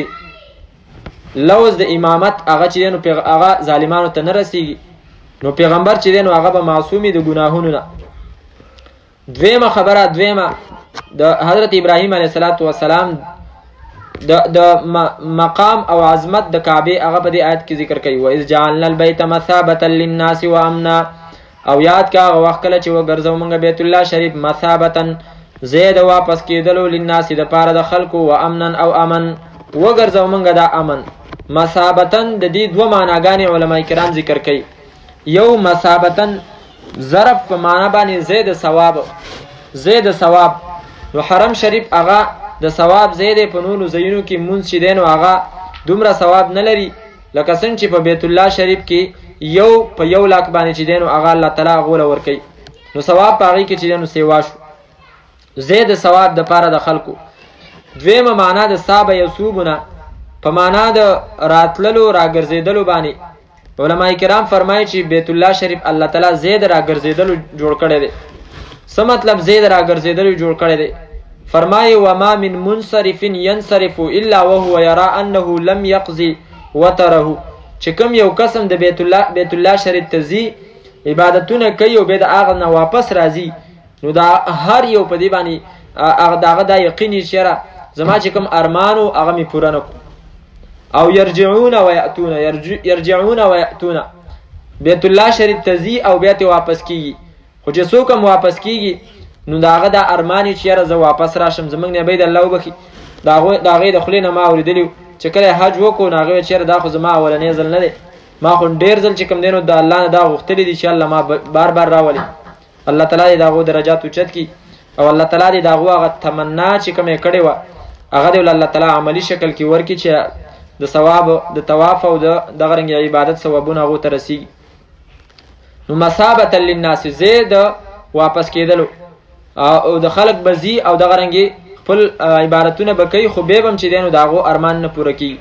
A: لوز د امامت هغه چې دی نو هغه ظالمانو ته نه رسیږي. نو پیغمبر چې دی نو هغه به معصومي د ګناهونو نه. دویمه خبره د حضرت ابراهیم علیه السلام د مقام او عظمت د کعبه هغه په دې آیت کې ذکر کوي. و اذ جعلنا البيت مثابة للناس وامنا او یاد کا هغه وخت کله چې وګرځو موږ بیت الله شریف مثابة زید واپس کېدلو للناس د پاره د خلکو و امنا او امن وګرځو موږ دا امن. مثابة د دې دوه معناګانې علما کرام ذکر کوي. یو مثابة ظرف په معنا باندې زید ثواب. نو حرم شریف هغه د ثواب زیاده په نورو ځایونو کې مونږ چې دین او هغه دومره ثواب نه لري لکه څنګه چې په بیت الله شریف کې یو په 1 لاک باندې چې دین او هغه الله تعالی غوړه ور کوي. نو ثواب پاغي کې چې دین او سیوا شو زید ثواب د پاره د خلکو. دویمه معنا د صاب یسوبنا په معنا د راتللو راګرځیدلو باندې علما کرام فرمایي چې بیت الله شریف الله تعالی زید راګرځیدلو جوړ کړی دی. څه مطلب زید راګرځیدلو جوړ کړی دی؟ فرمایي وما من منصرف ينصرف الا وهو يرى انه لم يقضي وتره. چې کوم یو قسم د بیت الله شریف ته ځي عبادتونه کوي او به د هغه نه واپس راځي نو دا هر یو په دې باندې هغه دا یقیني شره زما چې کوم ارمانو هغه می پوره نه او يرجعون ويأتون بیت الله شریف ته ځي او بیا ته واپس کیږي. خو چې څوک هم واپس کیږي نو داغه د ارمانی چیرې زه واپس راشم زمنګ نه بيد الله وبخي داغه د خلینو ما اوریدلی چې کله حج وکړو ناغه چیرې دا خو زما اولنې ځل نه دی ما خو ډیر ځل چې کوم دینو د الله نه دا غوښتلی دي چې الله ما بار بار راولي. الله تعالی داغه درجات اوچت کی او الله تعالی داغه هغه تمنا چې کومه کړي و هغه د الله تعالی عملی شکل کې ورکی چې د ثواب د طواف او د غرنګ عبادت ثوابونه هغه ترسي. نو مثابة للناس زید واپس کېدلو او د خلق بزی او د غرنګي خپل عبادتونه بکې خو به بم چې دینو داغو ارمان نه پوره کی.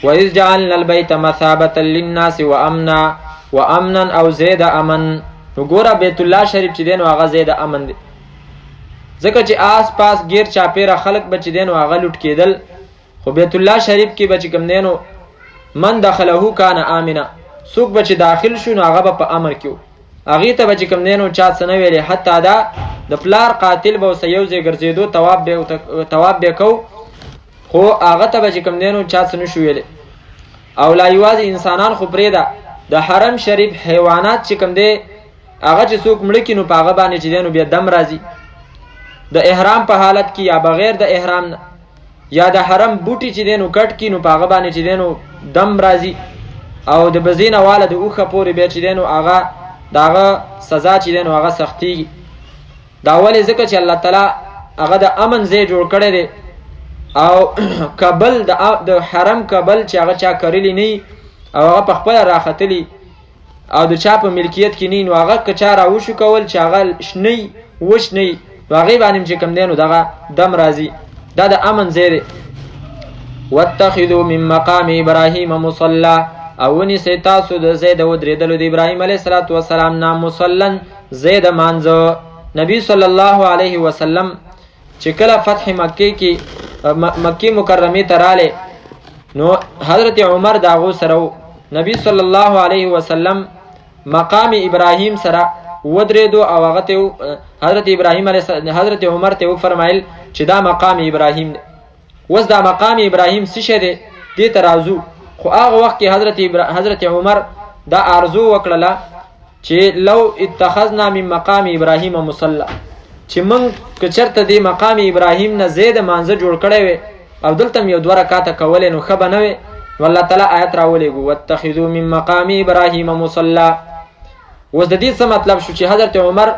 A: و اذ جعلنا البيت مثابة للناس وامنا او زید امن. نو ګوره بیت الله شریف چې دینو هغه زید امن دی ځکه چې آس پاس غیر چاپیره خلق بچ دینو هغه لوټ کېدل. خو بیت الله شریف کې بچ کم دینو من دخله کان امنا څوک بچ داخل شو نو هغه په امر کېو هغه ته بچ کم دینو چا څه نه ویلي حتی دا د پلار قاتل به سيوزه ګرځېدو تواب به کو خو هغه ته بچ کم دینو چا څه نشو ویلي. او لا یواز انسانان خو پرېدا د حرم شریف حیوانات چې کم دی هغه چې څوک مړ کینو په هغه باندې چې دینو بیا دم راځي د احرام په حالت کې یا بغیر د احرام نه یا د حرم بوټي چې دینو کټ کینو په هغه باندې چې دینو دم راځي او د بزینه والا د اوخه پورې بیا چې دینو هغه داغه سزا چې دینو هغه سختي دا ولې ځکه چې الله تعالی هغه د امن ځای جوړ کړی دی او قبل د حرم قبل چې هغه چا کړلی نه او هغه په خپل راختلی او د چا په ملکیت کې نه نو هغه کچا راوشو کول چې هغه شنی وشنی هغه باندې چې کم دینو دغه دم راځي دا د امن ځای دی. واتخذوا من مقام ابراهيم مصلى او نسی تاسو د زید و درېدلو د ابراهیم علیه السلام نام مصلن زید مانځه. نبی صلی الله علیه وسلم چې کله فتح مکی مکرمه تراله نو حضرت عمر داغو سره نبی صلی الله علیه وسلم مقام ابراهیم سره ودرېدو او هغه ته حضرت عمر ته فرمایل چې دا مقام ابراهیم دی. وس دا مقام ابراهیم څه شه دی دې ترازو خو هغه وخت کې حضرت عمر دا ارزو وکړه چې لو اتخذنا من مقام ابراهیم مصلى چې من کچرته دی مقام ابراهیم نه زید مانزه جوړ کړی وي او دلته یو دوه رکعاته کولې نو خبر نه وي. والله تعالی آیت راولېګو واتخذوا من مقام ابراهیم مصلى. وس د دې څه مطلب شو چې حضرت عمر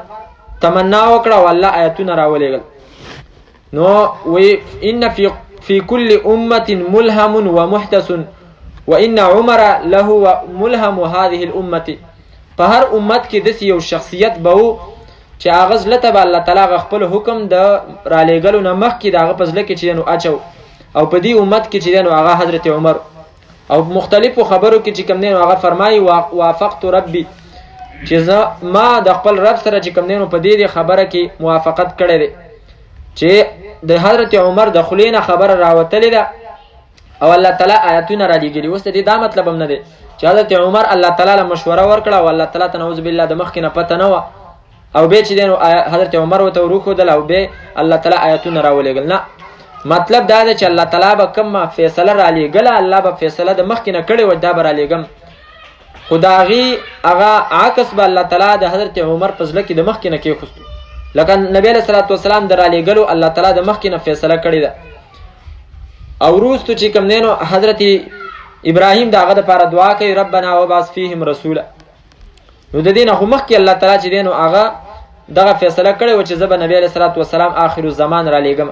A: تمنا وکړه والله آیتونه راولېګل نو وی ان فی کل امه ملهم ومحدث وان عمر له ملهم هذه الامه. په هر امت کې داسې یو شخصیت به و چې هغه زړه ته به الله تعالی خپل حکم د رالیږلو نه مخکې د هغه په زړه کې چې دی نو اچو. او په دې امت کې چې دی نو هغه حضرت عمر. او مختلفو خبرو کې چې کوم دی نو هغه فرمایي وافقت ربي، چې ما د خپل رب سره چې کوم دی نو په دې خبره کې موافقت کړی دی چې د حضرت عمر د خولې نه خبره راوتلې ده او الله تعالی آیاتونه را لېږلي. اوس د دې دا مطلب هم نه دی چې حضرت عمر الله تعالی له مشوره ورکړه او الله تعالی ته نعوذ بالله د مخکې نه پته نه وه او بیا چې دی نو حضرت عمر ورته وروښودل او بیا الله تعالی آیاتونه راولېږل. نه، مطلب دا دی چې الله تعالی به کومه فیصله را لېږله، الله به فیصله د مخکې نه کړې وه دا به را لېږم، خو د هغې هغه عکس به الله تعالی د حضرت عمر په زړه کې د مخکې نه کېښوستو، لکه نبی علیه صلات وسلام د را لېږلو الله تعالی د مخکې نه فیصله کړې ده. او وروستو چې کوم دی نو حضرت ابراهیم د هغه دپاره دعا کوي ربنا وبعث فیهم رسولا. نو د دې نه خو مخکې الله تعالی چې دی نو هغه دغه فیصله کړې وه چې زه به نبی علیه صلات وسلام آخر الزمان را لېږم.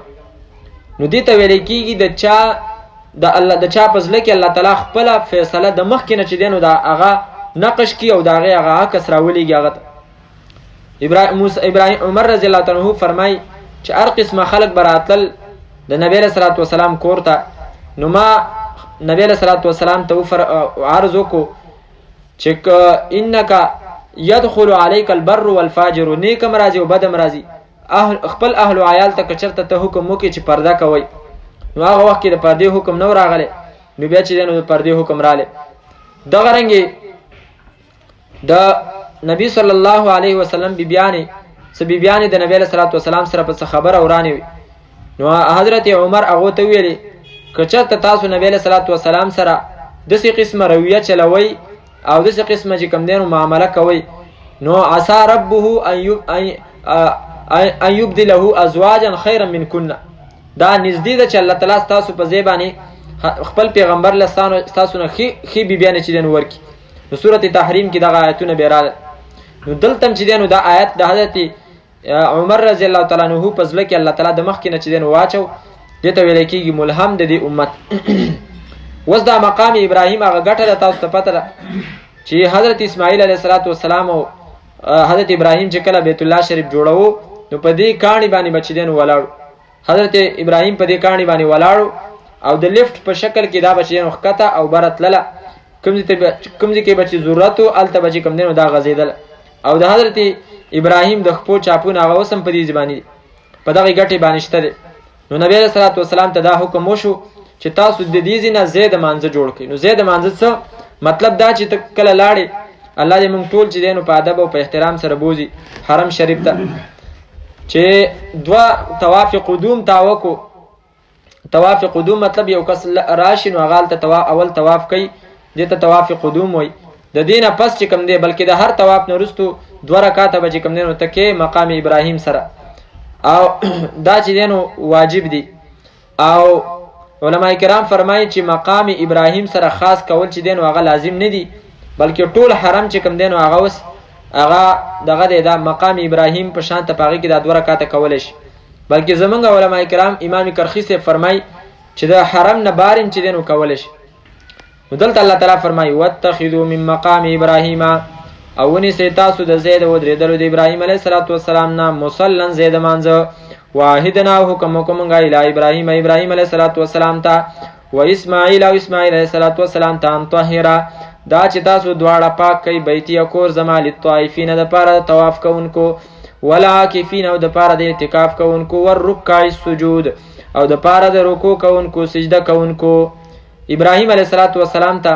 A: نو دې ته ویلی کېږي د چا په زړه کې الله تعالی خپله فیصله د مخکې نه چې دی نو د هغه نقش کړي او د هغې هغه عکس راولېږي هغه ته. ابراهیم عمر رضی الله عنه فرمایي چې هر قسمه خلک به راتلل د نبی علیه صلات وسلام کور ته، نو ما نبی علیه صلات وسلام ته عرض وکړو چې انک یدخل علیک البر والفاجر، نیک هم راځي او بد هم راځي، خپل اهل و عیال ته که چېرته ته حکم وکړي چې پرده کوئ، نو هغه وخت کې د پردې حکم نه و راغلی، نو بیا چې دی نو د پردې حکم رالی. دغه رنګې د نبی صلی الله علیه وسلم بیبیانې د نبی علیه صلات وسلام سره په څه خبره ورانې وي، نو حضرت عمر هغو ته ویلې که چېرته تاسو نبی علیه صلات وسلام سره داسې قسمه رویه چلوئ او داسې قسمه چې کوم دی نو معامله کوئ، نو عسى ربه ان یبدله ازواجا خیرا منکن، دا نږدې ده چې الله تعالی ستاسو په ځای باندې خپل پیغمبر له ستاسو نه ښې بیبیانې چې دی نو ورکړي. نو صورت تحریم کې دغه آیتونه بیا راغلل. نو دلته چې دی نو دا آیت د حضرت عمر رضی الله تعالی عنه په زړه کې الله تعالی د مخکې نه چې دی نو واچو، دې ته ویلی کېږي ملهم د دې امت. اوس دا مقام ابراهیم هغه ګټه ده تاسو ته پته ده چې حضرت اسماعیل علیه صلات وسلام او حضرت ابراهیم چې کله بیت الله شریف جوړوو نو په دې کاڼي باندې به چې دی نو ولاړو، حضرت ابراهیم په دې کاڼي باندې ولاړو او د لیفټ په شکل کې دا به چې دی نو ښکته او بره تلله، کوم ځای کې به چې ضرورت و هلته به چې کوم دی نو دا غځېدله. او د حضرت ابراهیم د خپو چاپونه هغه اوس هم په دې باندې په دغې ګټې باندې شته دی. نو نبی علیه صلات وسلام ته دا حکم وشو چې تاسو د دې ځای نه ځای د مانځه جوړ کړئ. نو ځای د مانځه څه مطلب دا چې ته کله لاړې الله دې موږ ټول چې دی نو په ادب او په احترام سره بوځي حرم شریف ته، چې دوه طواف قدوم تا وکړو. طواف قدوم مطلب یو کس راشي نو هغه هلته اول طواف کوي، دې ته طواف قدوم وایي. د دې نه پس چې کوم دی بلکې د هر طواف نه وروستو 2 رکعاته به چې کوم دی نو ته کې مقام ابراهیم سره، او دا چې دی نو واجب دی. او علماء کرام فرمایي چې مقام ابراهیم سره خاص کول چې دی نو هغه لازم نه دی، بلکې ټول حرم چې کوم دی نو هغه اوس هغه دغه دی دا مقام ابراهیم په شان ته په هغې کې دا 2 رکعاته کولی شي. بلکې زمونږ علماء کرام امام کرخي صاحب فرمایي چې د حرم نه بار هم چې دی نو کولی شي. نو دلته الله تعالی فرمایي واتخذوا من مقام ابراهیم، او ونیسئ تاسو د ځای د ودرېدلو د ابراهیم علیه صلات وسلام نه مصلا ځای د مانځه، واحدنا حکم وکړو موږ الی ابراهیم علیه صلات وسلام ته و اسماعیل او اسماعیل علیه صلات وسلام ته ان طهره، دا چې تاسو دواړه پاک کوئ بیتي کور زما للطائفین دپاره طواف کوونکو، والعاکفین او دپاره د اعتکاف کوونکو، والرکع السجود او دپاره د رکوع کوونکو سجده کوونکو. ابراهیم علیه صلات وسلام ته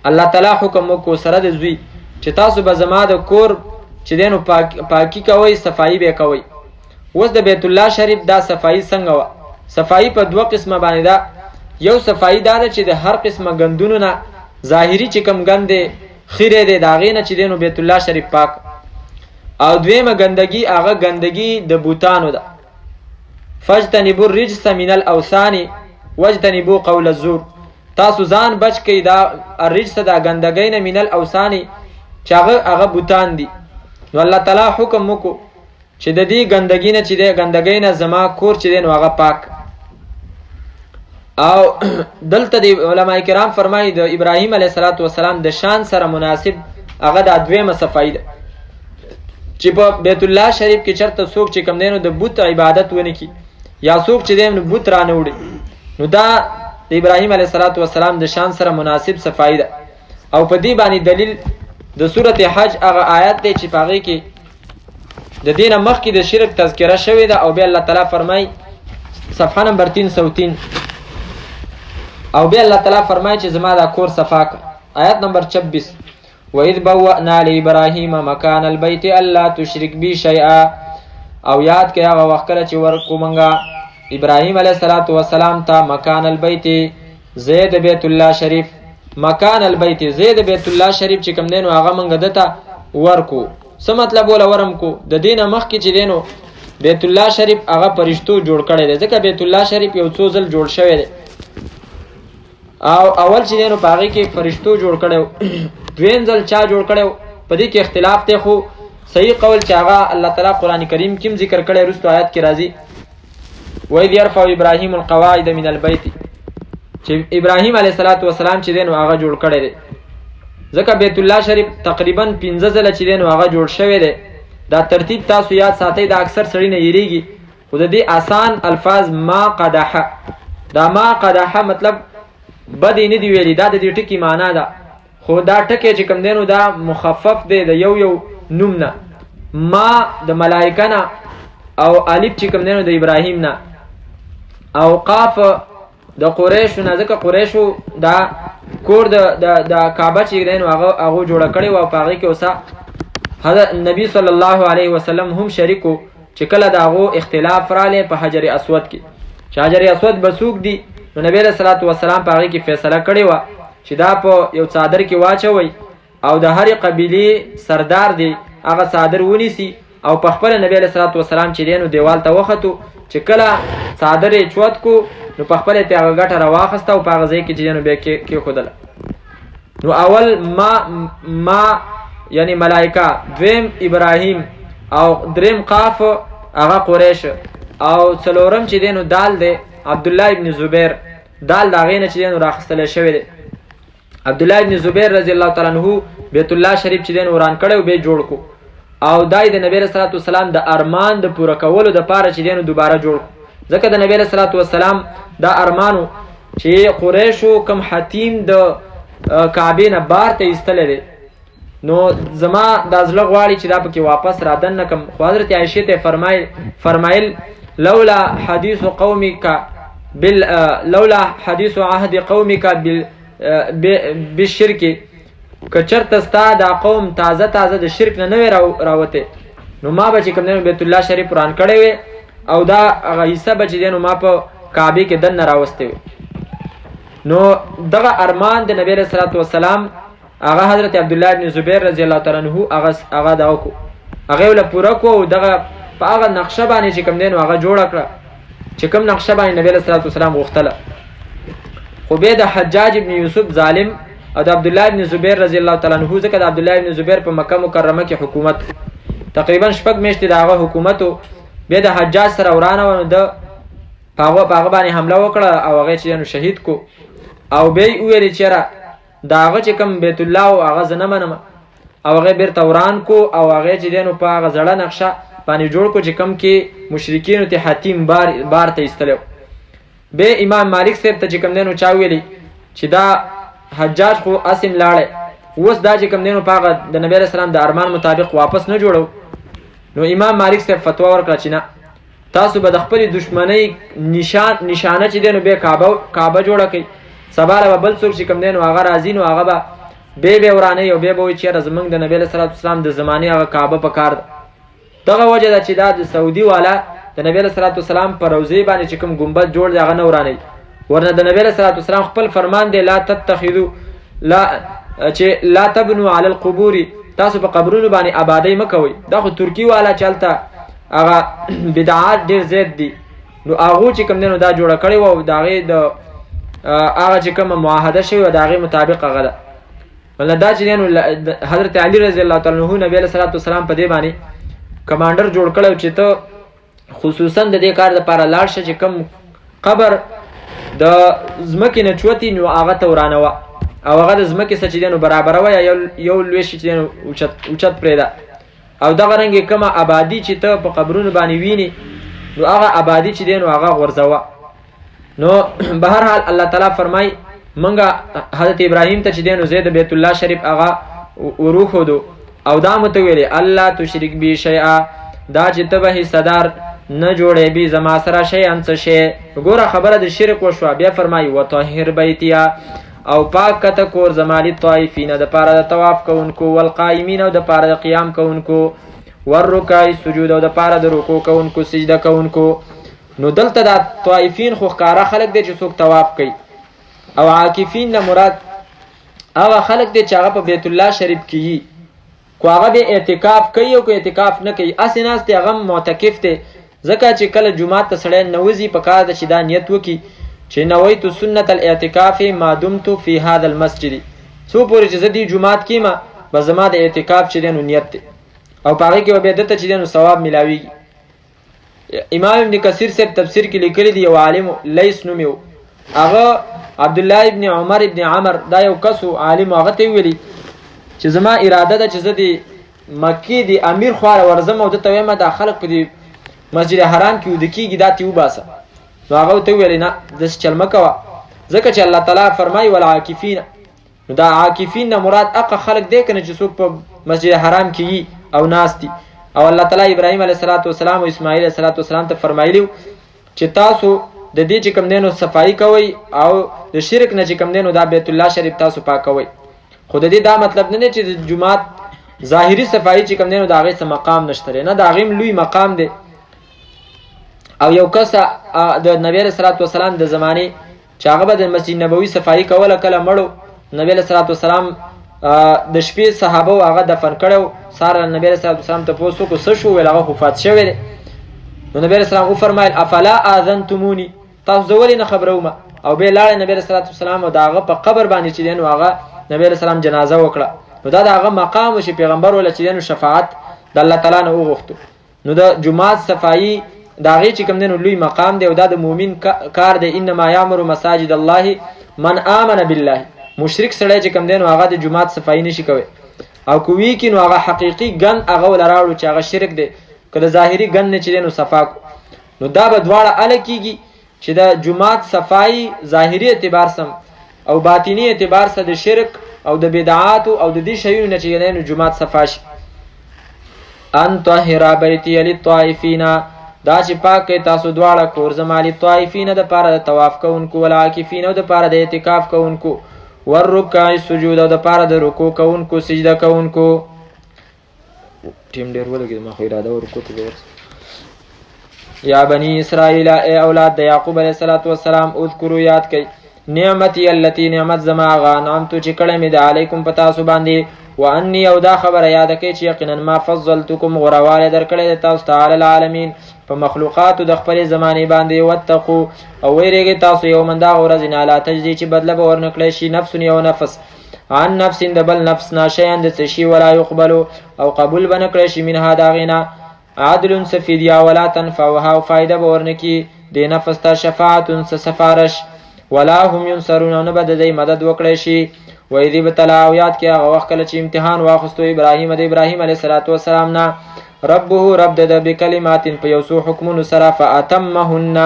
A: الله تعالی حکم وکړو سره د زوی چې تاسو به زما د کور چې دی نو پاکي کوئ، صفایي به کوئ. اوس د بیت الله شریف دا صفایي څنګه وه؟ صفایي په 2 قسمه باندې ده. یو صفایي دا ده چې د هر قسمه ګندونو نه ظاهري چې کوم ګند دی خیرې دی د هغې نه چې دی نو بیت الله شریف پاک. او دویمه ګندګي هغه ګندګي د بوتانو ده. فاجتنبوا الرجس من الاوثان واجتنبوا قول الزور، تاسو ځان بچ کړئ دا الرجس دا ګندګۍ نه من الاوثان چې هغه بوتان دي. نو الله تعالی حکم وکړو چې د دې ګندګۍ نه چې دی ګندګۍ نه زما کور چې دی نو هغه پاک. او دلته د علماء کرام فرمایي د ابراهیم علیه صلات وسلام د شان سره مناسب هغه د دویمه صفای ده چې په بیت الله شریف کې چرته څوک چې کوم دی نو د بت عبادت ونه کي یا څوک چې دی نو بت رانه وړي نو دا د ابراهیم علیه السلام د شان سره مناسب صفای ده. او په دې باندې دلیل د سورته حج هغه آیات دی چې په هغې کې د دینه مخکې د شرک تذکره شوې ده او بیا الله تعالی فرمای صفحه نمبر 303 او بیا الله تعالی فرمای چې زما دا کور صفا کړه. آیت نمبر 26 وَإِذْ بَوَّأْنَا لِإِبْرَاهِيمَ مَكَانَ الْبَيْتِ أَلَّا تُشْرِكْ بِي شَيْئًا او یاد کړه هغه وخت کله چې ورکو مونږه ابراهیم علیه السلام ته مکان البیت زید بیت الله شریف مکان البیت زید بیت الله شریف چې کوم دی نو هغه مونږ دته ورکو. څه مطلب ولا ورم کو د دینه مخکې چې دی نو بیت الله شریف هغه پرشتو جوړ کړی دی ځکه بیت الله شریف یو څو ځل جوړ شوی دی او اول چې دی نو په هغې کې فرشتو جوړ کړی دویم ځل چا جوړ کړی په دې کې اختلاف دی خو صحیح قول چې هغه الله تعالی قرآن کریم کې ذکر کړی وروستو آیات کې راځي وَإِذْ يَرْفَعُ إِبْرَاهِيمُ الْقَوَاعِدَ مِنَ الْبَيْتِ چې ابراهیم علیه السلام چې دی نو هغه جوړ کړی دی ځکه بیت الله شریف تقریبا 15 ځله چې دی نو هغه جوړ شوی دی. دا ترتیب تاسو یاد ساتئ دا اکثر سړی نه یریږي خو د دې آسان الفاظ ما قدح دا ما قدح مطلب بدې نه دی ویلي دا د دې ټکي معنا ده خو دا ټکی چې کوم دی نو دا مخفف دی د یو نوم نه ما د ملائکه نه او الف چې کوم دی نو د ابراهیم نه او قاف د قریشو نه ځکه قریشو دا کور د کعبه چې دی نو هغه جوړه کړې وه په هغې کې اوسه حضرت نبی صلی الله علیه وسلم هم شریکو چې کله د هغو اختلاف رالی په حجر اسود کې چې حجر اسود به څوک دي نو نبی علیه الصلاة والسلام په هغې کې فیصله کړې وه چې دا په یو څادر کې واچوئ او د هرې قبیلې سردار دی هغه څادر ونیسي او په خپله نبی علیه الصلاة والسلام چې دی نو دیوال ته وختو چې کله څادر یې چوت کو نو په خپله یې هغه ګټه راواخسته او په هغه ځای کې چې دی نو بیا کېښودله. نو اول ما یعنی ملائکه دویم ابراهیم او دریم قاف هغه قریش او څلورم چې دی نو دال دی عبدالله ابن زبیر دال د هغې نه چې دی نو راخیستلی شوی دی. عبدالله ابن زبیر رضی الله تعالی عنه بیت الله شریف چې دی نو وران کړی او بیا جوړ کو او دای د نبی صلی الله علیه وسلم د ارمان د پوره کولو دپاره چې دی نو دوباره جوړ کو ځکه د نبی صلی الله علیه وسلم دا ارمانو چې قریشو کم حتیم د کعبې نه بار ته ایستلی دی نو زما دا زړه غواړي چې دا پکې واپس را دننه کم خو حضرت عایشې ته فرمایل لولا حدیث قومک لولا حدیث عهد قومک بالشرک که چرته ستا دا قوم تازه د شرک نه وی راوته نو ما به چې کوم دی بیت الله شریف وران کړی وی او دا هغه حصه به چې دی نو ما په کعبې کې دننه راوستی وی. نو دغه ارمان د نبی صلی الله علیه وسلم هغه حضرت عبدالله ابن زبیر رضی الله تعالی عنه هغه دغه کو هغه ول پوره کو او دغه په هغه نقشه باندې چې کوم دی نو هغه جوړ کړه چې کوم نقشه باندې نبی صلی الله علیه وسلم غوښتله خو بیا د حجاج ابن یوسف ظالم او د عبدالله ابن زبیر رضی الله تعالی عنه ځکه د عبدالله ابن زبیر په مکه مکرمه کې حکومت تقریبا 6 میاشتې د هغه حکومت بیا د حجاج سره ورانه و د په هغه باندې حمله وکړه او هغه چې نو شهید کو او بیا یې وویل چې یاره د هغه چې کوم بیت الله او هغه زه نه منم او هغه بیرته وران کو او هغه چې دی نو په هغه زړه نقشه باندې جوړ کو چې کوم کې مشرکینو ته حتیم بار ته ایستلی بیا امام مالک صاحب ته چې کوم دی نو چا ویلي چې دا حجاج خو اسم لاړی اوس دا چې کوم دی نو په هغه د نبی علیه السلام د ارمان مطابق واپس نه جوړو نو امام مالک صاحب فتوا ورکړه چې نه تاسو به د خپلې دشمنۍ نشانه چې دی نو بیا کعبه جوړه کوئ سبا به بل څوک چې کوم دی نو هغه راځي نو هغه به بیا ورانوي او بیا به وایي چې یاره زموږ د نبی علیه صلات وسلام د زمانې هغه کعبه په کار ده. دغه وجه ده چې دا د سعودي والا د نبی علیه صلات وسلام په روضې باندې چې کوم ګنبد جوړ دی هغه نه ورانوي ورنه د نبی علیه صلات وسلام خپل فرمان دی لا تتخذو لا تبنو علی القبور تاسو په قبرونو باندې آبادی مه کوئ. دا خو ترکی والا چې هلته هغه بدعات ډېر زیات دي نو هغو چې کوم دی نو دا جوړه کړې وه او د هغې د هغه چې کومه معاهده شوې وه د هغې مطابق هغه ده. ولنه دا چې دی نو حضرت علی رضی الله تعالی عنه نبی علیه صلات وسلام په دې باندې کمانډر جوړ کړی چې ته خصوصا د دې کار دپاره لاړ شه چې کوم قبر د ځمکې نه چوتي نو هغه ته ورانوه او هغه د ځمکې څخه چې دی نو برابروه یا یو لوی شي چې دی نو اوچت پرېږده او دغه رنګې کومه آبادي چې ته په قبرونو باندې وینې نو هغه آبادي چې دی نو هغه غورځوه. نو به هر حال الله تعالی فرمای منګه حضرت ابراهیم ته چې دی نو زه د بیت الله شریف هغه وروښودو او دا مته ویلې الله تشرک بی شیئا دا چې ته به حصهدار نه جوړې بي زما سره شیئا څه شی. ګوره خبره د شرک وشوه. بیا فرمایي وطهر بیتیا او پاک کته کور زما للطائفین د پاره د طواف کوونکو والقائمین او د پاره د قیام کوونکو والرکع سجود او د پاره د رکوع کوونکو سجده کوونکو. نو دلته د طائفین خو ښکارا خلک دی چې څوک طواف کوي او عاکفین نه مراد هغه خلک دی چې هغه په بیت الله شریف کې کو هغه به اعتکاف کوي او کو اعتکاف نه کوي اسی ناس ته هغه معتکف دی ځکه چې کله جمعه ته سړی نوځي په کار د چې دا نیت وکړي چې نویت سنت الاعتکاف ما دمت فی هذا المسجد څو پورې چې زه دې جمعات کې ما به زما د اعتکاف چې دی نو نیت دی او په هغې کې به بیا دته چې دی نو ثواب میلاویږي. امام ابن کثیر صاحب تفسیر کې لیکلی دی یو عالم لیث نومې و هغه عبدالله ابن عمر ابن عمر دا یو کس و عالم هغه ته ویلي چې زما اراده ده چې زه د مکې د امیر خواله ورځم او دته وایم دا خلک په دې مسجد حرام کې وده کېږي دا تې وباسه. نو هغه ورته وویلې نه داسې چل مه کوه ځکه چې الله تعالی فرمایي والعاکفین نو دا عاکفین نه مراد هغه خلک دی که نه چې څوک په مسجد حرام کې او ناست دي. او الله تعالی ابراهیم علیه السلام او اسماعیل علیه السلام ته فرمایلی چې تاسو د دې چې کوم دی نو صفایي کوئ او د شرک نه چې کوم دی نو دا بیت الله شریف تاسو پاکوئ. خو د دې دا مطلب نه دی چې د جومات ظاهري صفایي چې کوم دی نو د هغې څه مقام نشته دی نه د هغې لوی مقام دی. او یو کس د نبی علیه السلام د زمانې چې هغه به د مسجد نبوي صفایي کوله کله مړو نبی علیه السلام د شپې صحابه و هغه دفن کړی و سهار نبی علیه السلام تپوس وکړو څه شو ویل هغه خو فات شوی دی. نو نبی علیه السلام وفرمایل افلا اذنتموني تاسو زه ولې نه خبرومه او بیا لاړی نبی علیه السلام او د هغه په قبر باندې چې دی نو هغه نبی علیه السلام جنازه وکړه. نو دا د هغه مقام و چې پیغمبر وله چې دی نو شفاعت د الله تعالی نه وغوښتو. نو د جومات صفایي د هغې چې کوم دی نو لوی مقام دی او دا د مؤمن کار دی. انما یامر مساجد الله من آمن بالله مشرک سړی چې کوم دی نو هغه د جومات صفایي نشي کوی او که وی کړي نو هغه حقیقي ګن هغه وله راوړو چې هغه شرک دی که د ظاهري ګن نه چې دی نو صفا کو نو دا به دواړه هله کېږي چې د جومات صفایي ظاهري اعتبار سم او باطني اعتبار سره د شرک او د بدعاتو او د دې شیونو نه چې دی نو جومات صفا شي. ان طهر بیتي للطائفین دا چې پاک کوي تاسو دواړه کور زما للطائفین د پاره د طواف کوونکو والعاکفین او د پاره د اعتکاف کوونکو والرکع سجود او د پاره د رکوع کوونکو سجده کوونکو. ټیم ډېر ولګېد ما خو اراده و رکوع ته به ورسم. یا بني اسرائیل ای اولاد د یعقوب علیه السلام اذکروا یاد کوئ نعمتي التي نعمت زما هغه انعمتو چې کړی مې د علیکم په تاسو باندې وانی او دا خبره یاد کړئ چې یقینا ما فضلتکم غوروالی درکړی د تاسو ته علی العالمین په مخلوقاتو د خپلې زمانې باندې واتقو او ویرېږئ تاسو یوما د هغه ورځې نه لا تجزي چې بدله به ورنه کړی شي نفس یو نفس عن نفس د بل نفس نه شیئا د څه شي ولا یقبلو او قبول به نه کړی شي منها د هغې نه عدل څه فدیه ولا تنفعها او فایده به ورنه کړي دې نفس ته شفاعت څه سفارش ولا هم ینصرون او نه به د دوی مدد وکړی شي. وإذ ابتلى او یاد کړه هغه وخت کله چې امتحان واخیستو ابراهیم د ابراهیم علیه السلام نه ربه رب د بکلمات په یو څو حکمونو سره فاتمهن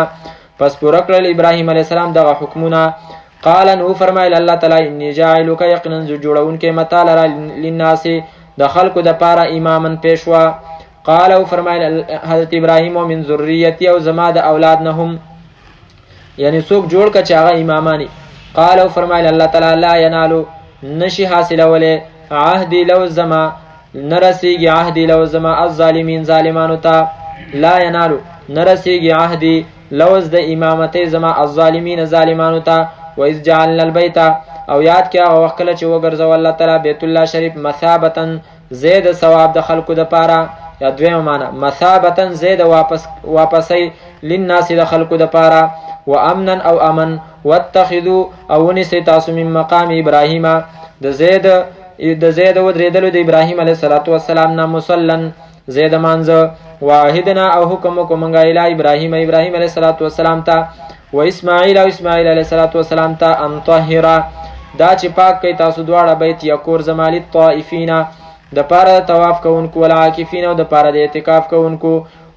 A: پس پوره کړل ابراهیم علیه السلام دغه حکمونه. قال نو فرمایل الله تعالی انی جاعلک یقینا ز جوړونکی متا لرا للناس د خلکو د پاره اماما پیشوا. قال او فرمایل حضرت ابراهیم من ذریتی او زما د اولاد نه هم یعنی څوک جوړ که چې هغه امامانی. قال او فرمایل الله تعالی لا ینالو نشي حاصلولی عهدی لو زما نرسیږي عهدی لو زما الظالمین ظالمانو ته لا ینالو نرسیږي عهدی لوز د امامتۍ زما الظالمین ظالمانو ته. وإذ جعلنا البیت او یاد کړه هغه وخت کله چې وګرځو الله تعالی بیت الله شریف مثابتا زید ثواب د خلکو د پاره یا دویمه معنا مثابتا زید واپسی للناس د خلکو د پاره وامنا او امن واتخذوا او ونسی تاسو من مقام ابراهیم د زید ودرېدلو د ابراهیم علیه السلام نه مصلن زید مانځه واحدنا او حکم وکړو موږ الی ابراهیم علیه السلام ته و اسماعیل او اسماعیل علیه السلام ته ان طهره دا چې پاک کوي تاسو دواړه بیت یا کور زما للطائفین د پاره د طواف کوونکو والعاکفین او د پاره د اعتکاف کوونکو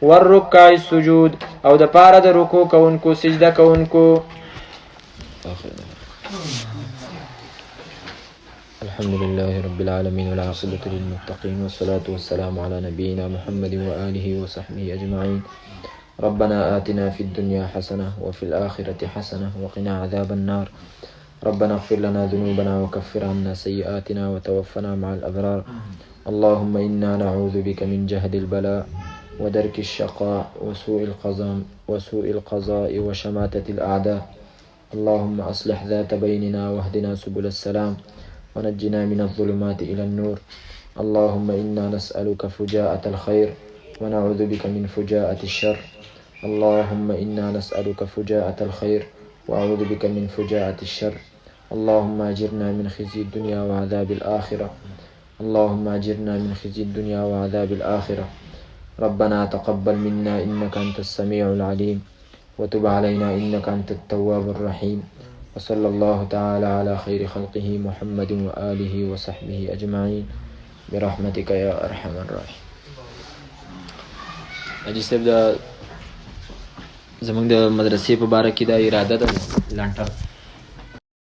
A: والرکع السجود او د پاره د رکوع کوونکو سجده کوونکو. الحمد لله رب العالمين والعاقبة للمتقين والصلاة والسلام على نبينا محمد وآله وصحبه أجمعين. ربنا آتنا في الدنيا حسنة وفي الآخرة حسنة وقنا عذاب النار. ربنا اغفر لنا ذنوبنا وكفر عنا سيئاتنا وتوفنا مع الأبرار. اللهم إنا نعوذ بك من جهد البلاء ودرك الشقاء وسوء القضاء وشماتة الأعداء. اللهم أصلح ذات بيننا واهدنا سبل السلام ونجنا من الظلمات إلى النور. اللهم إنا نسألك فجاءة الخير ونعوذ بك من فجاءة الشر. اللهم إنا نسألك فجاءة الخير وأعوذ بك من فجاءة الشر. اللهم أجرنا من خزي الدنيا وعذاب الآخرة. اللهم أجرنا من خزي الدنيا وعذاب الآخرة. ربنا تقبل منا إنك أنت السميع العليم وتب علينا إنك أنت التواب الرحيم. وصلى الله تعالى على خير خلقه محمد وآله وصحبه أجمعين برحمتك يا أرحم الراحمين. حاجی صاحب د زمونږ د مدرسې په باره کې دا اراده ده لنډه